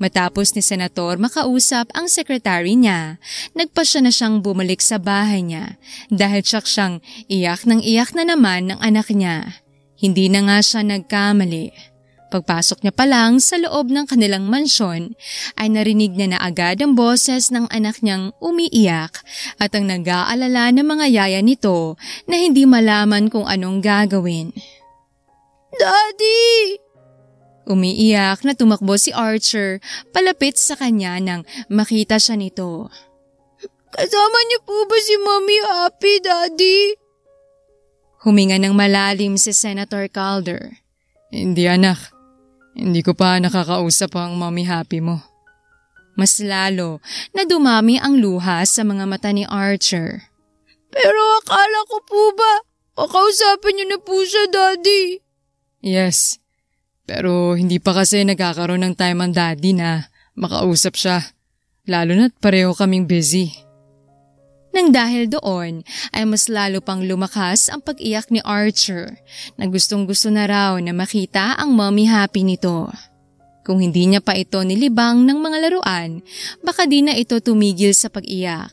A: Matapos ni Senator makausap ang sekretary niya, nagpasya na siyang bumalik sa bahay niya dahil siyang iyak na naman ng anak niya. Hindi na nga siya nagkamali. Pagpasok niya pa lang sa loob ng kanilang mansyon ay narinig niya na agad ang boses ng anak niyang umiiyak at ang nag-aalala ng mga yaya nito na hindi malaman kung anong gagawin. Daddy! Umiiyak na tumakbo si Archer palapit sa kanya nang makita siya nito. Kasama niyo po ba si Mommy Happy, Daddy? Huminga ng malalim si Senator Calder.
B: Hindi anak, hindi ko pa nakakausap ang Mommy Happy mo.
A: Mas lalo na dumami ang luha sa mga mata ni Archer. Pero akala ko po ba, kakausapin niyo na po siya, Daddy?
B: Yes. Pero hindi pa kasi nagkakaroon ng time ang daddy na makausap siya, lalo na't pareho kaming busy.
A: Nang dahil doon ay mas lalo pang lumakas ang pag-iyak ni Archer na gustong-gusto na raw na makita ang Mommy Happy nito. Kung hindi niya pa ito nilibang ng mga laruan, baka di na ito tumigil sa pag-iyak.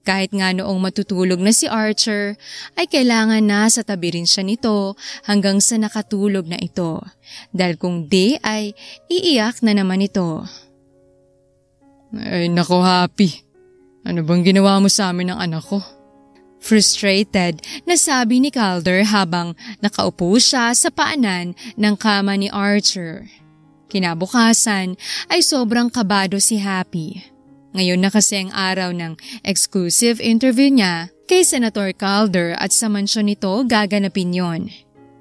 A: Kahit nga noong matutulog na si Archer, ay kailangan na sa tabi rin siya nito hanggang sa nakatulog na ito. Dahil kung di ay iiyak na naman ito.
B: Ay nako Happy, ano bang ginawa mo sa amin ng anak ko?
A: Frustrated na sabi ni Calder habang nakaupo siya sa paanan ng kama ni Archer. Kinabukasan ay sobrang kabado si Happy. Ngayon na kasi ang araw ng exclusive interview niya kay Senator Calder at sa mansyon nito gaganapin yon.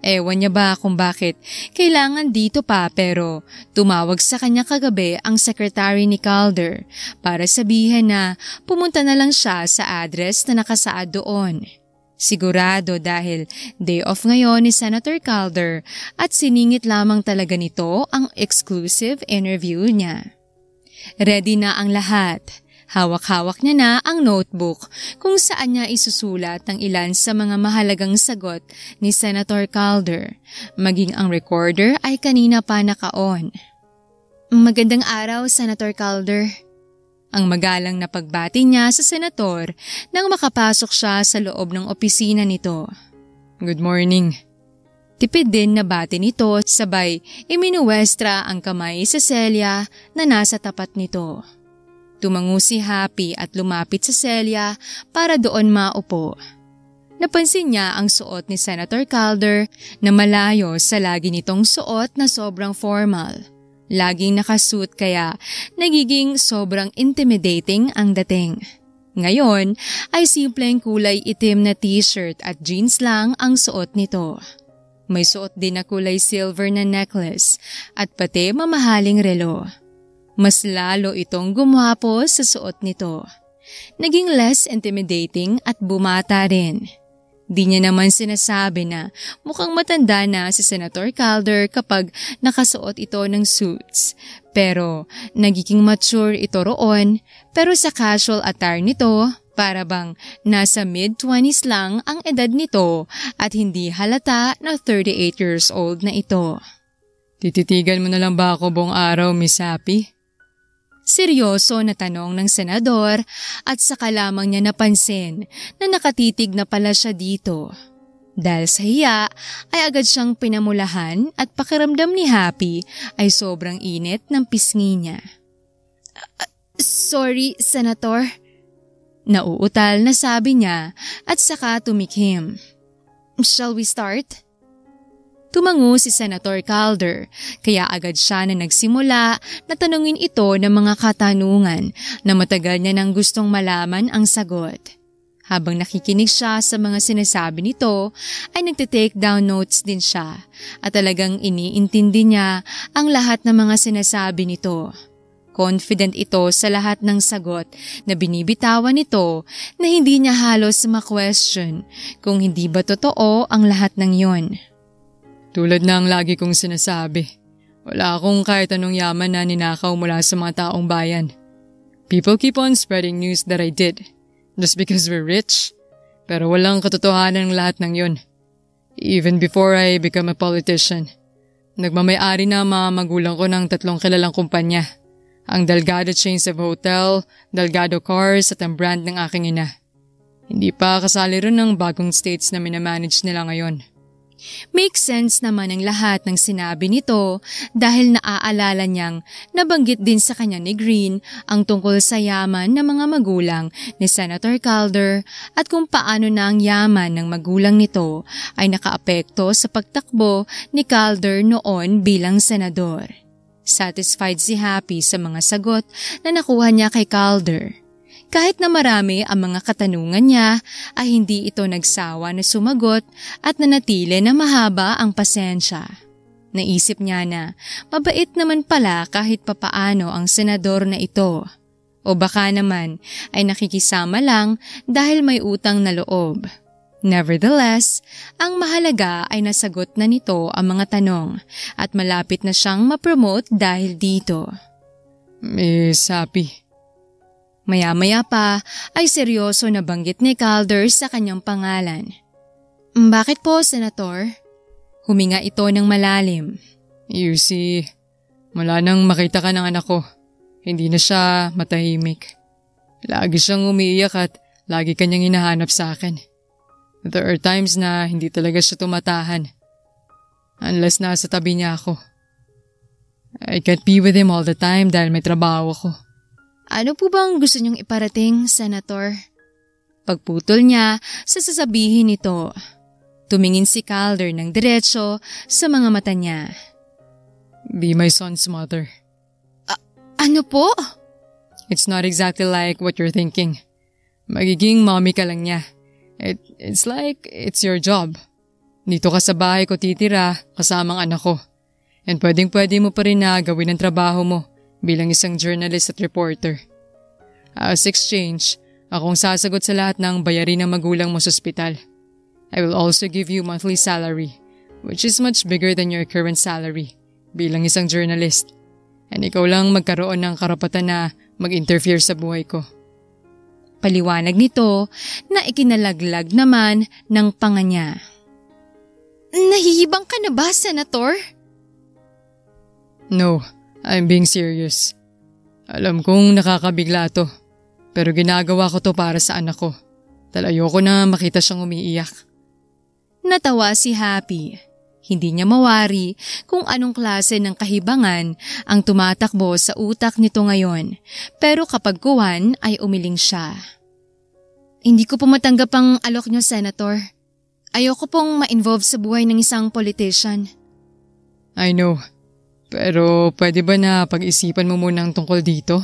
A: Ewan niya ba kung bakit kailangan dito pa pero tumawag sa kanya kagabi ang secretary ni Calder para sabihin na pumunta na lang siya sa address na nakasaad doon. Sigurado dahil day off ngayon ni Senator Calder at siningit lamang talaga nito ang exclusive interview niya. Ready na ang lahat. Hawak-hawak niya na ang notebook kung saan niya isusulat ang ilan sa mga mahalagang sagot ni Senator Calder. Maging ang recorder ay kanina pa naka-on. Magandang araw, Senator Calder. Ang magalang na pagbati niya sa senator nang makapasok siya sa loob ng opisina nito.
B: Good morning.
A: Tipid din na bati nito sabay iminuwestra ang kamay sa Celia na nasa tapat nito. Tumango si Happy at lumapit sa Celia para doon maupo. Napansin niya ang suot ni Senator Calder na malayo sa lagi nitong suot na sobrang formal. Laging nakasuit kaya nagiging sobrang intimidating ang dating. Ngayon ay simpleng kulay itim na t-shirt at jeans lang ang suot nito. May suot din na kulay silver na necklace at pati mamahaling relo. Mas lalo itong gumwapo sa suot nito. Naging less intimidating at bumata rin. Di niya naman sinasabi na mukhang matanda na si Senator Calder kapag nakasuot ito ng suits. Pero nagiging mature ito roon pero sa casual attire nito, para bang nasa mid-20s lang ang edad nito at hindi halata na 38 years old na ito.
B: Tititigan mo na lang ba ako buong araw, Miss Happy?
A: Seryoso na tanong ng senador at saka lamang niya napansin na nakatitig na pala siya dito. Dahil sa hiya ay agad siyang pinamulahan at pakiramdam ni Happy ay sobrang init ng pisngi niya. Sorry, Senator. Nauutal na sabi niya at saka tumikhim. Shall we start? Tumango si Senator Calder kaya agad siya na nagsimula na tanungin ito ng mga katanungan na matagal niya nang gustong malaman ang sagot. Habang nakikinig siya sa mga sinasabi nito ay nagte-take down notes din siya at talagang iniintindi niya ang lahat ng mga sinasabi nito. Confident ito sa lahat ng sagot na binibitawan nito na hindi niya halos ma-question kung hindi ba totoo ang lahat ng yon.
B: Tulad ng lagi kong sinasabi, wala akong kahit anong yaman na ninakaw mula sa mga taong bayan. People keep on spreading news that I did, just because we're rich. Pero walang katotohanan ng lahat ng yun. Even before I become a politician, nagmamay-ari na mga magulang ko ng 3 kilalang kumpanya. Ang Delgado Chains of Hotel, Delgado Cars at ang brand ng aking ina. Hindi pa kasali rin ng bagong states na minamanage nila ngayon.
A: Makes sense naman ang lahat ng sinabi nito dahil naaalala niyang nabanggit din sa kanya ni Green ang tungkol sa yaman ng mga magulang ni Senator Calder at kung paano na ang yaman ng magulang nito ay nakaapekto sa pagtakbo ni Calder noon bilang senador. Satisfied si Happy sa mga sagot na nakuha niya kay Calder. Kahit na marami ang mga katanungan niya ay hindi ito nagsawa na sumagot at nanatili na mahaba ang pasensya. Naisip niya na mabait naman pala kahit papaano ang senador na ito. O baka naman ay nakikisama lang dahil may utang na loob. Nevertheless, ang mahalaga ay nasagot na nito ang mga tanong at malapit na siyang ma-promote dahil dito.
B: Miss Happy.
A: Maya-maya pa ay seryoso na banggit ni Calder sa kanyang pangalan. Bakit po, Senator? Huminga ito ng malalim.
B: You see, mula nang makita ka ng anak ko, hindi na siya matahimik. Lagi siyang umiiyak at lagi kanyang hinahanap sa akin. There are times na hindi talaga siya tumatahan. Unless nasa tabi niya ako. I can't be with him all the time dahil may trabaho ako.
A: Ano po bang gusto niyong iparating, Senator? Pagputol niya sa sasabihin nito. Tumingin si Calder ng diretso sa mga mata niya.
B: Be my son's mother.
A: Ano po?
B: It's not exactly like what you're thinking. Magiging mommy ka lang niya. It's like it's your job. Dito ka sa bahay ko titira kasamang anak ko. And pwedeng-pwede mo pa rin na gawin ang trabaho mo bilang isang journalist at reporter. As exchange, akong sasagot sa lahat ng bayarin ng magulang mo sa ospital. I will also give you monthly salary, which is much bigger than your current salary bilang isang journalist. And ikaw lang magkaroon ng karapatan na mag-interfere sa buhay ko.
A: Paliwanag nito na ikinalaglag naman ng panga niya. Nahihibang ka na ba, Senator?
B: No, I'm being serious. Alam kong nakakabigla to, pero ginagawa ko to para sa anak ko. Ayoko na makita siyang umiiyak.
A: Natawa si Happy. Hindi niya mawari kung anong klase ng kahibangan ang tumatakbo sa utak nito ngayon, pero kapag kuwan ay umiling siya. Hindi ko po matanggap ang alok niyo, Senator. Ayoko pong ma-involve sa buhay ng isang politician.
B: I know. Pero pwede ba na pag-isipan mo munang tungkol dito?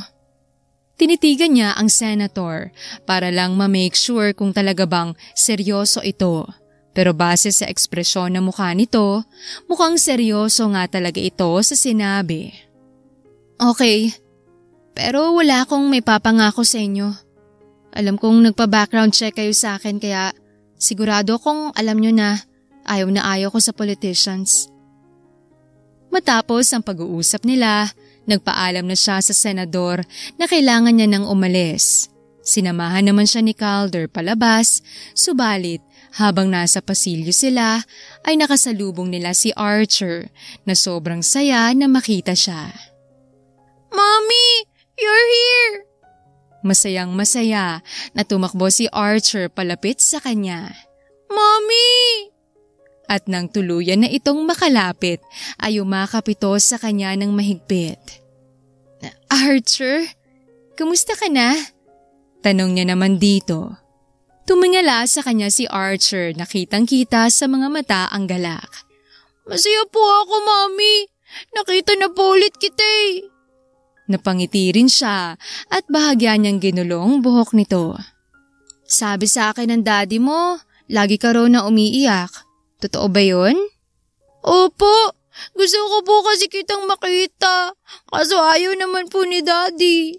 A: Tinitigan niya ang senator para lang ma-make sure kung talaga bang seryoso ito. Pero base sa ekspresyon ng mukha nito, mukhang seryoso nga talaga ito sa sinabi. Okay, pero wala akong may papangako sa inyo. Alam kong nagpa-background check kayo sa akin kaya sigurado kong alam nyo na ayaw ko sa politicians. Matapos ang pag-uusap nila, nagpaalam na siya sa senador na kailangan niya nang umalis. Sinamahan naman siya ni Calder palabas, subalit habang nasa pasilyo sila ay nakasalubong nila si Archer na sobrang saya na makita siya. Mommy! You're here! Masayang masaya na tumakbo si Archer palapit sa kanya. Mommy! At nang tuluyan na itong makalapit ay umakap ito sa kanya ng mahigpit. Archer, Kumusta ka na? Tanong niya naman dito. Tumingala sa kanya si Archer na kitang-kita sa mga mata ang galak. Masaya po ako, Mami. Nakita na po ulit kita eh. Napangiti rin siya at bahagya niyang ginulong buhok nito. Sabi sa akin ng daddy mo, lagi ka raw na umiiyak. Totoo ba yun? Opo, gusto ko po kasi kitang makita. Kaso ayaw naman po ni daddy.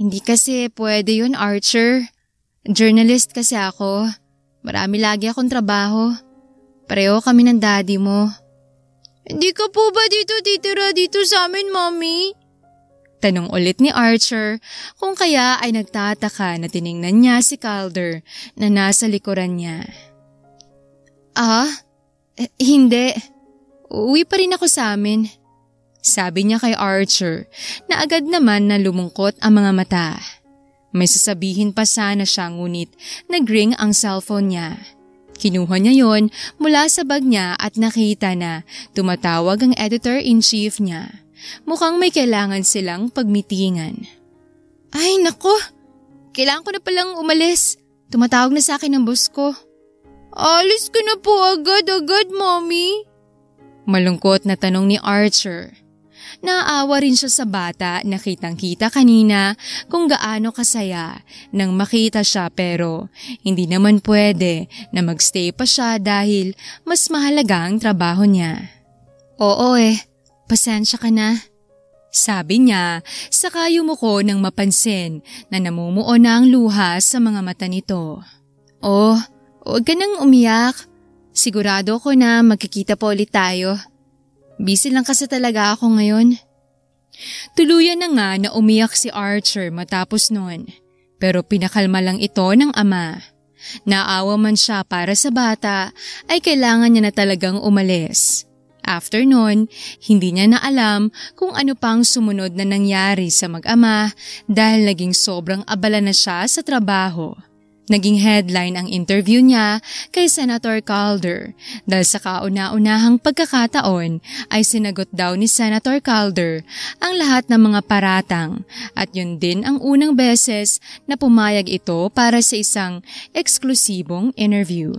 A: Hindi kasi pwede yun, Archer. Journalist kasi ako. Marami lagi akong trabaho. Pareho kami ng daddy mo. Hindi ka po ba titira dito sa amin, Mommy? Tanong ulit ni Archer kung kaya ay nagtataka na tiningnan niya si Calder na nasa likuran niya. Hindi. Uwi pa rin ako sa amin. Sabi niya kay Archer na agad naman na lumungkot ang mga mata. May sasabihin pa sana siya ngunit nag-ring ang cellphone niya. Kinuha niya yon mula sa bag niya at nakita na tumatawag ang editor-in-chief niya. Mukhang may kailangan silang pagmitingan. Ay nako, kailangan ko na palang umalis. Tumatawag na sa akin ang boss ko. Alis ka na po agad-agad, Mommy. Malungkot na tanong ni Archer. Naawa rin siya sa bata na kitang-kita kanina kung gaano kasaya nang makita siya pero hindi naman pwede na magstay pa siya dahil mas mahalaga ang trabaho niya. Oo pasensya ka na. Sabi niya, saka yumuko nang mapansin na namumuo na ang luha sa mga mata nito. Huwag ka nang umiyak. Sigurado ko na magkikita pa ulit tayo. Busy lang kasi talaga ako ngayon. Tuluyan na nga na umiyak si Archer matapos nun, pero pinakalma lang ito ng ama. Naawa man siya para sa bata, ay kailangan niya na talagang umalis. After nun, hindi niya na alam kung ano pang sumunod na nangyari sa mag-ama dahil naging sobrang abala na siya sa trabaho. Naging headline ang interview niya kay Senator Calder dahil sa kauna-unahang pagkakataon ay sinagot daw ni Senator Calder ang lahat ng mga paratang at yun din ang unang beses na pumayag ito para sa isang eksklusibong interview.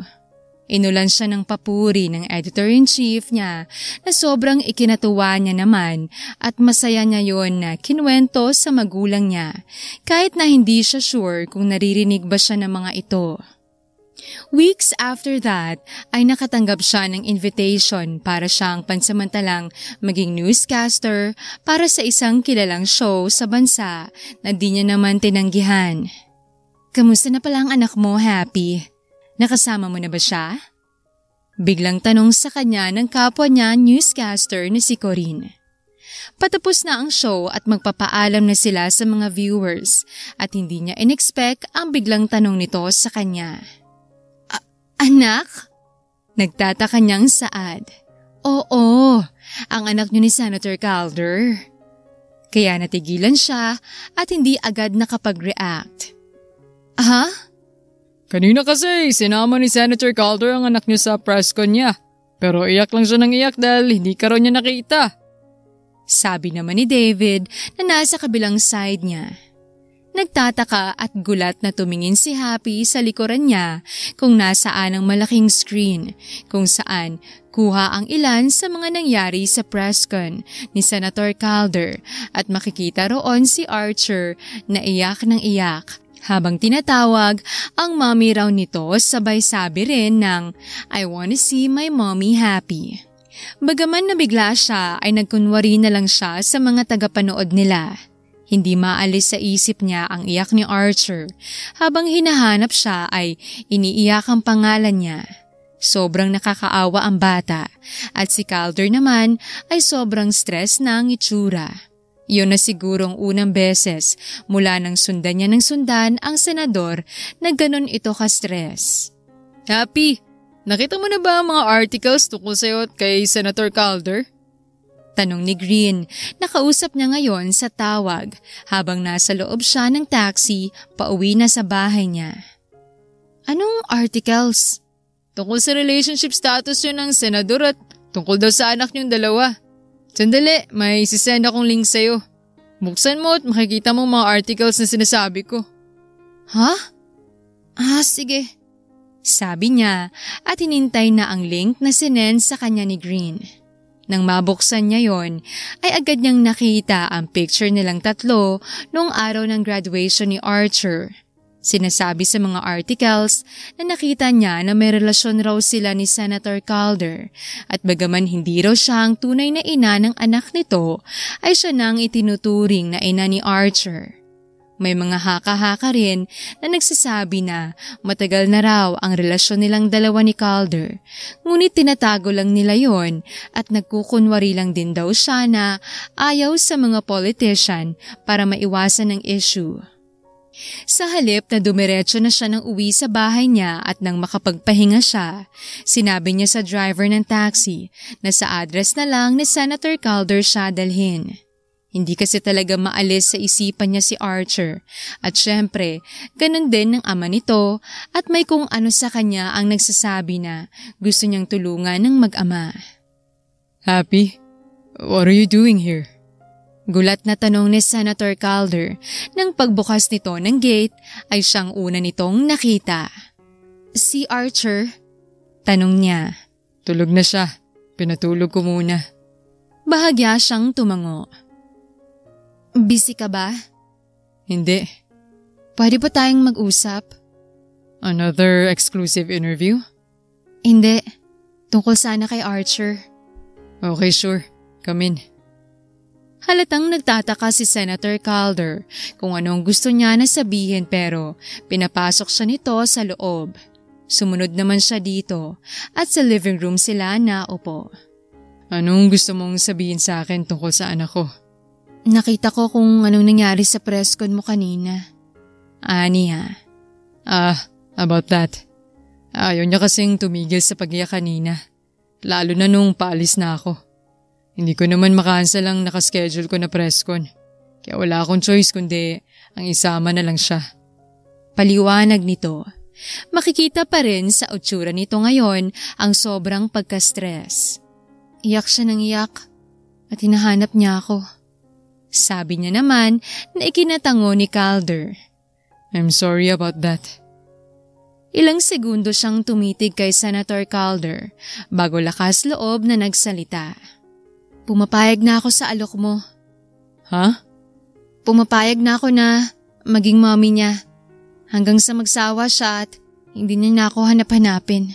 A: Inulan siya ng papuri ng editor-in-chief niya na sobrang ikinatuwa niya naman at masaya niya yon na kinuwento sa magulang niya kahit na hindi siya sure kung naririnig ba siya ng mga ito. Weeks after that ay nakatanggap siya ng invitation para siyang pansamantalang maging newscaster para sa isang kilalang show sa bansa na di niya naman tinanggihan. Kamusta na pala ang anak mo, Happy? Nakasama mo na ba siya? Biglang tanong sa kanya ng kapwa niya newscaster na si Corinne. Patapos na ang show at magpapaalam na sila sa mga viewers at hindi niya in-expect ang biglang tanong nito sa kanya. Anak? Nagtataka niyang saad. Oo, ang anak niyo ni Senator Calder. Kaya natigilan siya at hindi agad nakapag-react.
B: Kanina kasi, sinama ni Senator Calder ang anak niyo sa press con niya. Pero iyak lang siya ng iyak dahil hindi ka raw niya nakita. Sabi naman ni David na nasa kabilang side niya. Nagtataka at gulat na tumingin si Happy sa likuran niya kung nasaan ang malaking screen, kung saan kuha ang ilan sa mga nangyari sa press con ni Senator Calder at makikita roon si Archer na iyak ng iyak. Habang tinatawag, ang mommy raw nito sabay sabi rin ng I wanna see my mommy happy. Bagaman nabigla siya ay nagkunwari na lang siya sa mga tagapanood nila. Hindi maalis sa isip niya ang iyak ni Archer. Habang hinahanap siya ay iniiyak ang pangalan niya. Sobrang nakakaawa ang bata at si Calder naman ay sobrang stress na ang itsura. Yun na sigurong unang beses mula nang sundan niya ng sundan ang senador na ganon ito ka-stress. Happy, nakita mo na ba ang mga articles tungkol sa'yo at kay Senator Calder? Tanong ni Green, nakausap niya ngayon sa tawag habang nasa loob siya ng taxi pauwi na sa bahay niya. Anong articles? Tungkol sa relationship status yun ng senador at tungkol daw sa anak niyong dalawa. Sandali, may sisend akong link sa'yo. Buksan mo at makikita mo mga articles na sinasabi ko.
A: Ha? Sige. Sabi niya at hinintay na ang link na sinend sa kanya ni Green. Nang mabuksan niya yon, ay agad niyang nakita ang picture nilang tatlo noong araw ng graduation ni Archer. Sinasabi sa mga articles na nakita niya na may relasyon raw sila ni Senator Calder at bagaman hindi raw siya ang tunay na ina ng anak nito, ay siya nang itinuturing na ina ni Archer. May mga haka-haka rin na nagsasabi na matagal na raw ang relasyon nilang dalawa ni Calder, ngunit tinatago lang nila yon at nagkukunwari lang din daw siya na ayaw sa mga politician para maiwasan ang issue. Sa halip na dumiretso na siya ng uwi sa bahay niya at nang makapagpahinga siya, sinabi niya sa driver ng taxi na sa address na lang ni Senator Calder siya dalhin. Hindi kasi talaga maalis sa isipan niya si Archer at syempre, ganun din ng ama nito at may kung ano sa kanya ang nagsasabi na gusto niyang tulungan ng mag-ama.
B: Happy? What are you doing here?
A: Gulat na tanong ni Senator Calder nang pagbukas nito ng gate ay siyang una nitong nakita. Si Archer? Tanong niya.
B: Tulog na siya. Pinatulog ko muna.
A: Bahagya siyang tumango. Busy ka ba?
B: Hindi.
A: Pwede ba tayong mag-usap?
B: Another exclusive interview?
A: Hindi. Tungkol sana kay Archer.
B: Okay, sure. Come in.
A: Halatang nagtataka si Senator Calder kung anong gusto niya na sabihin pero pinapasok siya nito sa loob. Sumunod naman siya dito at sa living room sila naupo.
B: Anong gusto mong sabihin sa akin tungkol sa anak ko?
A: Nakita ko kung anong nangyari sa press con mo kanina. Niya.
B: About that. Ayaw niya kasing tumigil sa pag-iyak kanina. Lalo na nung paalis na ako. Hindi ko naman makansel ang nakaschedule ko na press con. Kaya wala akong choice kundi ang isama na lang siya.
A: Paliwanag nito. Makikita pa rin sa utsura nito ngayon ang sobrang pagka-stress. Iyak siya ng iyak at hinahanap niya ako. Sabi niya naman na ikinatango ni Calder.
B: I'm sorry about that.
A: Ilang segundo siyang tumitig kay Senator Calder bago lakas loob na nagsalita. Pumapayag na ako sa alok mo.
B: Ha?
A: Pumapayag na ako na maging mommy niya hanggang sa magsawa siya at hindi niya na ako hanap-hanapin.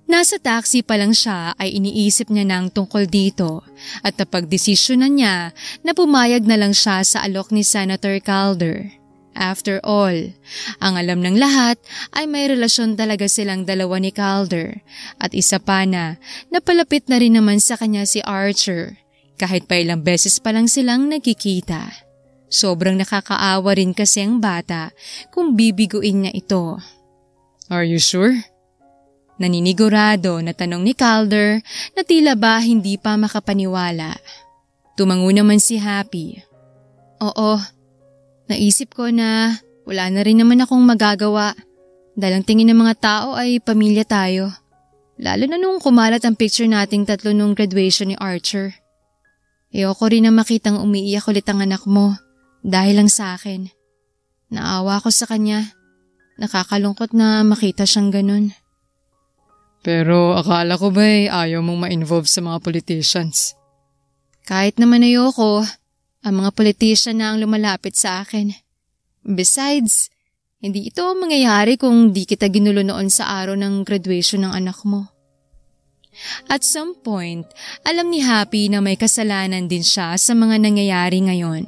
A: Nasa taxi pa lang siya ay iniisip niya nang tungkol dito at napagdesisyonan niya na pumayag na lang siya sa alok ni Senator Calder. After all, ang alam ng lahat ay may relasyon talaga silang dalawa ni Calder at isa pa na napalapit na rin naman sa kanya si Archer kahit pa ilang beses pa lang silang nagkikita. Sobrang nakakaawa rin kasi ang bata kung bibiguin niya ito.
B: Are you sure?
A: Naninigurado na tanong ni Calder na tila ba hindi pa makapaniwala. Tumango naman si Happy. Oo, naisip ko na wala na rin naman akong magagawa dahil ang tingin ng mga tao ay pamilya tayo. Lalo na nung kumalat ang picture nating tatlo nung graduation ni Archer. Ayoko rin na makitang umiiyak ulit ang anak mo dahil lang sa akin. Naawa ko sa kanya. Nakakalungkot na makita siyang ganun.
B: Pero akala ko ba'y ayaw mong ma-involve sa mga politicians?
A: Kahit naman ayoko, ang mga politician na ang lumalapit sa akin. Besides, hindi ito mangyayari kung di kita ginulo noon sa araw ng graduation ng anak mo. At some point, alam ni Happy na may kasalanan din siya sa mga nangyayari ngayon.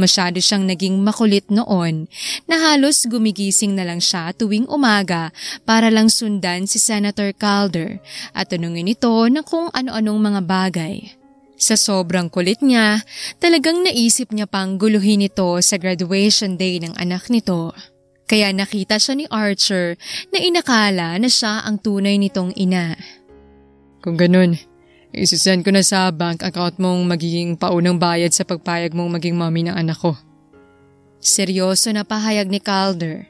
A: Masyado siyang naging makulit noon na halos gumigising na lang siya tuwing umaga para lang sundan si Senator Calder at tanungin ito ng kung ano-anong mga bagay. Sa sobrang kulit niya, talagang naisip niya pang guluhin ito sa graduation day ng anak nito. Kaya nakita siya ni Archer na inakala na siya ang tunay nitong ina.
B: Kung ganun, isisend ko na sa bank account mong magiging paunang bayad sa pagpayag mong maging mommy ng anak ko.
A: Seryoso na pahayag ni Calder.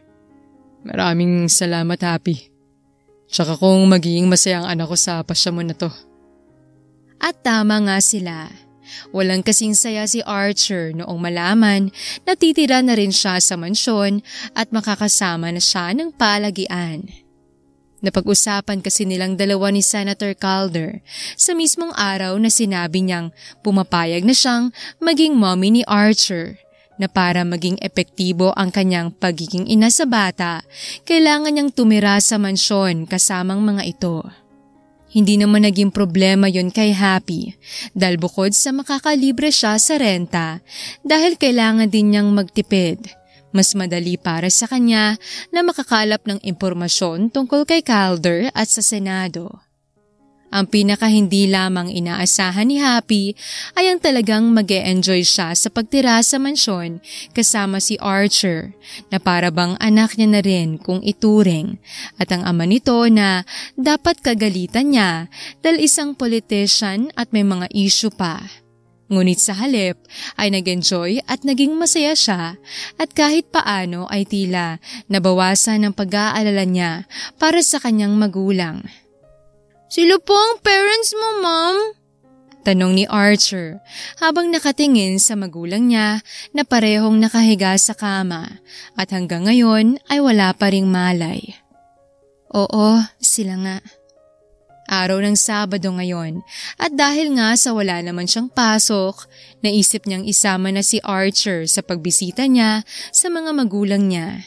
B: Maraming salamat, Happy. Tsaka kung magiging masaya ang anak ko sa pasya mo na to.
A: At tama nga sila. Walang kasing saya si Archer noong malaman na titira na rin siya sa mansyon at makakasama na siya ng palagian. Napag-usapan kasi nilang dalawa ni Senator Calder sa mismong araw na sinabi niyang pumapayag na siyang maging mommy ni Archer, na para maging epektibo ang kanyang pagiging ina sa bata, kailangan niyang tumira sa mansyon kasamang mga ito. Hindi naman naging problema yon kay Happy dahil bukod sa makakalibre siya sa renta, dahil kailangan din niyang magtipid. Mas madali para sa kanya na makakalap ng impormasyon tungkol kay Calder at sa Senado. Ang pinaka hindi lamang inaasahan ni Happy ay ang talagang mag-e-enjoy siya sa pagtira sa mansyon kasama si Archer, na para bang anak niya na rin kung ituring, at ang ama nito na dapat kagalitan niya dahil isang politician at may mga issue pa. Ngunit sa halip ay nag-enjoy at naging masaya siya, at kahit paano ay tila nabawasan ang pag-aalala niya para sa kanyang magulang. "Sila po ang parents mo, Ma'am?" tanong ni Archer habang nakatingin sa magulang niya na parehong nakahiga sa kama at hanggang ngayon ay wala pa ring malay. Oo, sila nga. Araw ng Sabado ngayon, at dahil nga sa wala naman siyang pasok, naisip niyang isama na si Archer sa pagbisita niya sa mga magulang niya.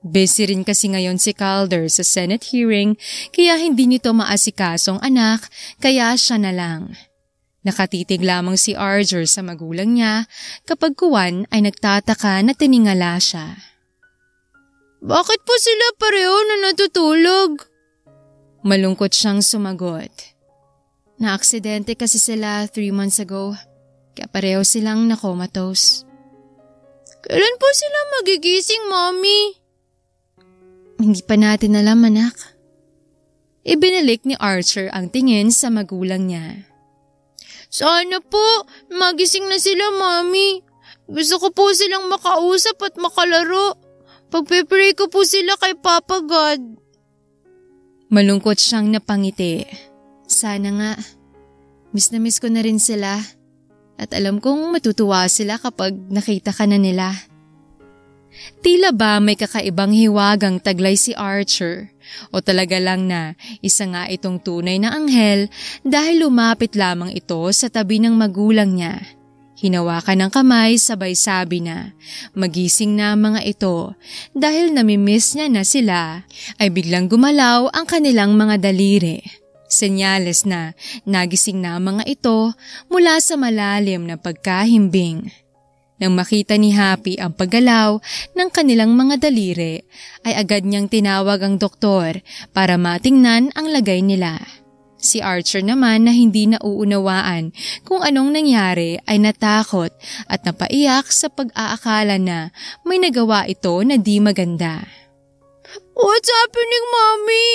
A: Busy rin kasi ngayon si Calder sa Senate hearing, kaya hindi nito maasikasong anak, kaya siya na lang. Nakatitig lamang si Archer sa magulang niya kapag kuwan ay nagtataka na tiningala siya. "Bakit po sila pareho na natutulog?" Malungkot siyang sumagot. "Na-aksidente kasi sila 3 months ago, kaya pareho silang na-comatose." "Kailan po sila magigising, Mommy?" "Hindi pa natin alam, anak." Ibinalik ni Archer ang tingin sa magulang niya. "Sana po magising na sila, Mommy. Gusto ko po silang makausap at makalaro. Pagpipray ko po sila kay Papa God." Malungkot siyang napangiti. Sana nga. Miss na miss ko na rin sila. At alam kong matutuwa sila kapag nakita ka na nila. Tila ba may kakaibang hiwagang taglay si Archer? O talaga lang na isa nga itong tunay na anghel dahil lumapit lamang ito sa tabi ng magulang niya. Hinawakan ng kamay sabay sabi na magising na mga ito, dahil namimiss niya na sila ay biglang gumalaw ang kanilang mga daliri. Senyales na nagising na mga ito mula sa malalim na pagkahimbing. Nang makita ni Happy ang paggalaw ng kanilang mga daliri ay agad niyang tinawag ang doktor para matingnan ang lagay nila. Si Archer naman na hindi nauunawaan kung anong nangyari ay natakot at napaiyak sa pag-aakala na may nagawa ito na di maganda. "What's happening, Mommy?"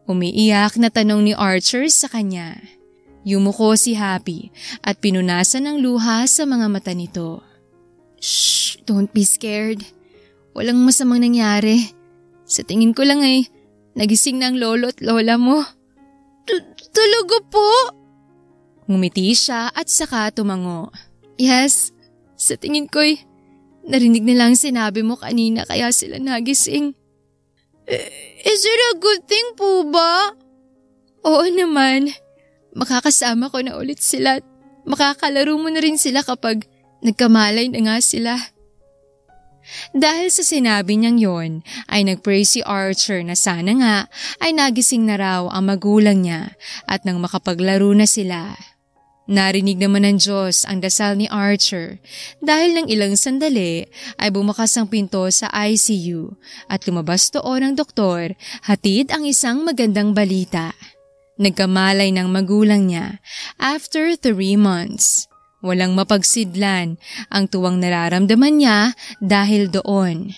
A: Umiiyak na tanong ni Archer sa kanya. Yumuko si Happy at pinunasan ng luha sa mga mata nito. "Shh, don't be scared. Walang masamang nangyari. Sa tingin ko lang ay nagising na ang lolo at lola mo." Talaga po?" Ngumiti siya at saka tumango. "Yes, sa tingin ko'y narinig nilang sinabi mo kanina kaya sila nagising." Is it a good thing po ba?" "Oo naman. Makakasama ko na ulit sila at makakalaro mo na rin sila kapag nagkamalay na nga sila." Dahil sa sinabi niyang yon, ay nagpray si Archer na sana nga ay nagising na raw ang magulang niya at nang makapaglaro na sila. Narinig naman ng Diyos ang dasal ni Archer dahil ng ilang sandali ay bumakas ang pinto sa ICU at lumabas doon ang doktor, hatid ang isang magandang balita. Nagkamalay ng magulang niya after 3 months. Walang mapagsidlan ang tuwang nararamdaman niya dahil doon.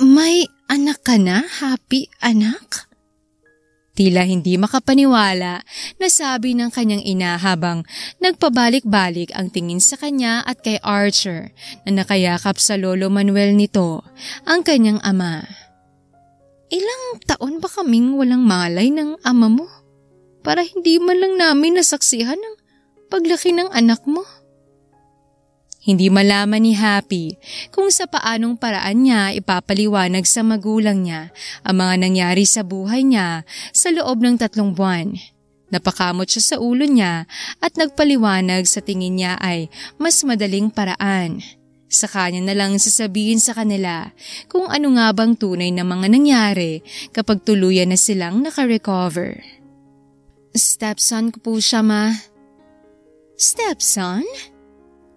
A: "May anak ka na, Happy, anak?" Tila hindi makapaniwala na sabi ng kanyang ina habang nagpabalik-balik ang tingin sa kanya at kay Archer na nakayakap sa lolo Manuel nito, ang kanyang ama. "Ilang taon ba kaming walang malay ng ama mo? Para hindi man lang namin nasaksihan ng paglaki ng anak mo? Hindi malaman ni Happy kung sa paanong paraan niya ipapaliwanag sa magulang niya ang mga nangyari sa buhay niya sa loob ng 3 buwan. Napakamot siya sa ulo niya at nagpaliwanag sa tingin niya ay mas madaling paraan. Sa kanya na lang sasabihin sa kanila kung ano nga bang tunay na mga nangyari kapag tuluyan na silang nakarecover. Stepson ko po siya, ma. Stepson?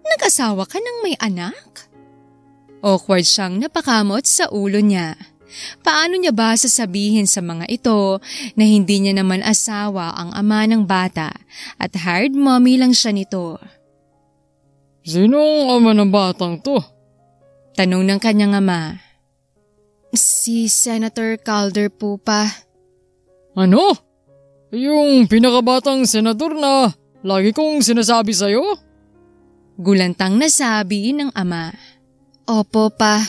A: Nag-asawa ka ng may anak? Awkward siyang napakamot sa ulo niya. Paano niya ba sasabihin sa mga ito na hindi niya naman asawa ang ama ng bata at hired mommy lang siya nito?
B: Sinong ama ng batang to?
A: Tanong ng kanyang ama. Si Senator Calder po pa.
B: Ano? Yung pinakabatang senador na lagi kong sinasabi sa'yo?
A: Gulantang nasabi ng ama. Opo pa.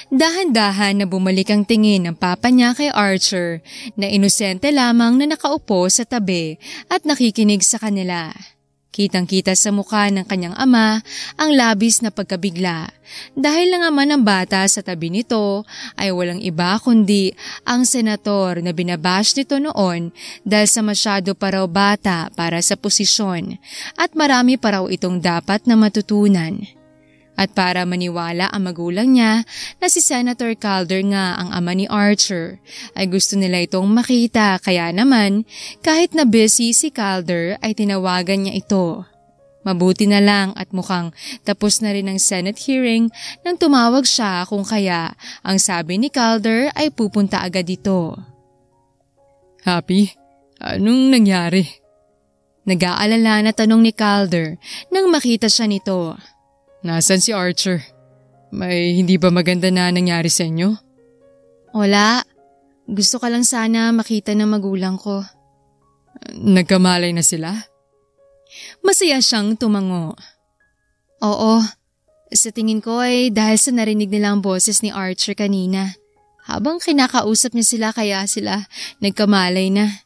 A: Dahan-dahan na bumalik ang tingin ng papa niya kay Archer na inosente lamang na nakaupo sa tabi at nakikinig sa kanila. Kitang-kita sa mukha ng kanyang ama ang labis na pagkabigla dahil lang naman ang bata sa tabi nito ay walang iba kundi ang senator na binabash nito noon dahil sa masyado pa raw bata para sa posisyon at marami pa raw itong dapat na matutunan. At para maniwala ang magulang niya na si Senator Calder nga ang ama ni Archer, ay gusto nila itong makita kaya naman kahit na busy si Calder ay tinawagan niya ito. Mabuti na lang at mukhang tapos na rin ang Senate hearing nang tumawag siya kung kaya ang sabi ni Calder ay pupunta agad dito.
B: Happy, anong nangyari?
A: Nag-aalala na tanong ni Calder nang makita siya nito.
B: Nasaan si Archer? May hindi ba maganda na nangyari sa inyo?
A: Wala. Gusto ka lang sana makita ng magulang ko.
B: Nagkamalay na sila?
A: Masaya siyang tumango. Oo. Sa tingin ko ay dahil sa narinig nila ang boses ni Archer kanina. Habang kinakausap niya sila kaya sila nagkamalay na.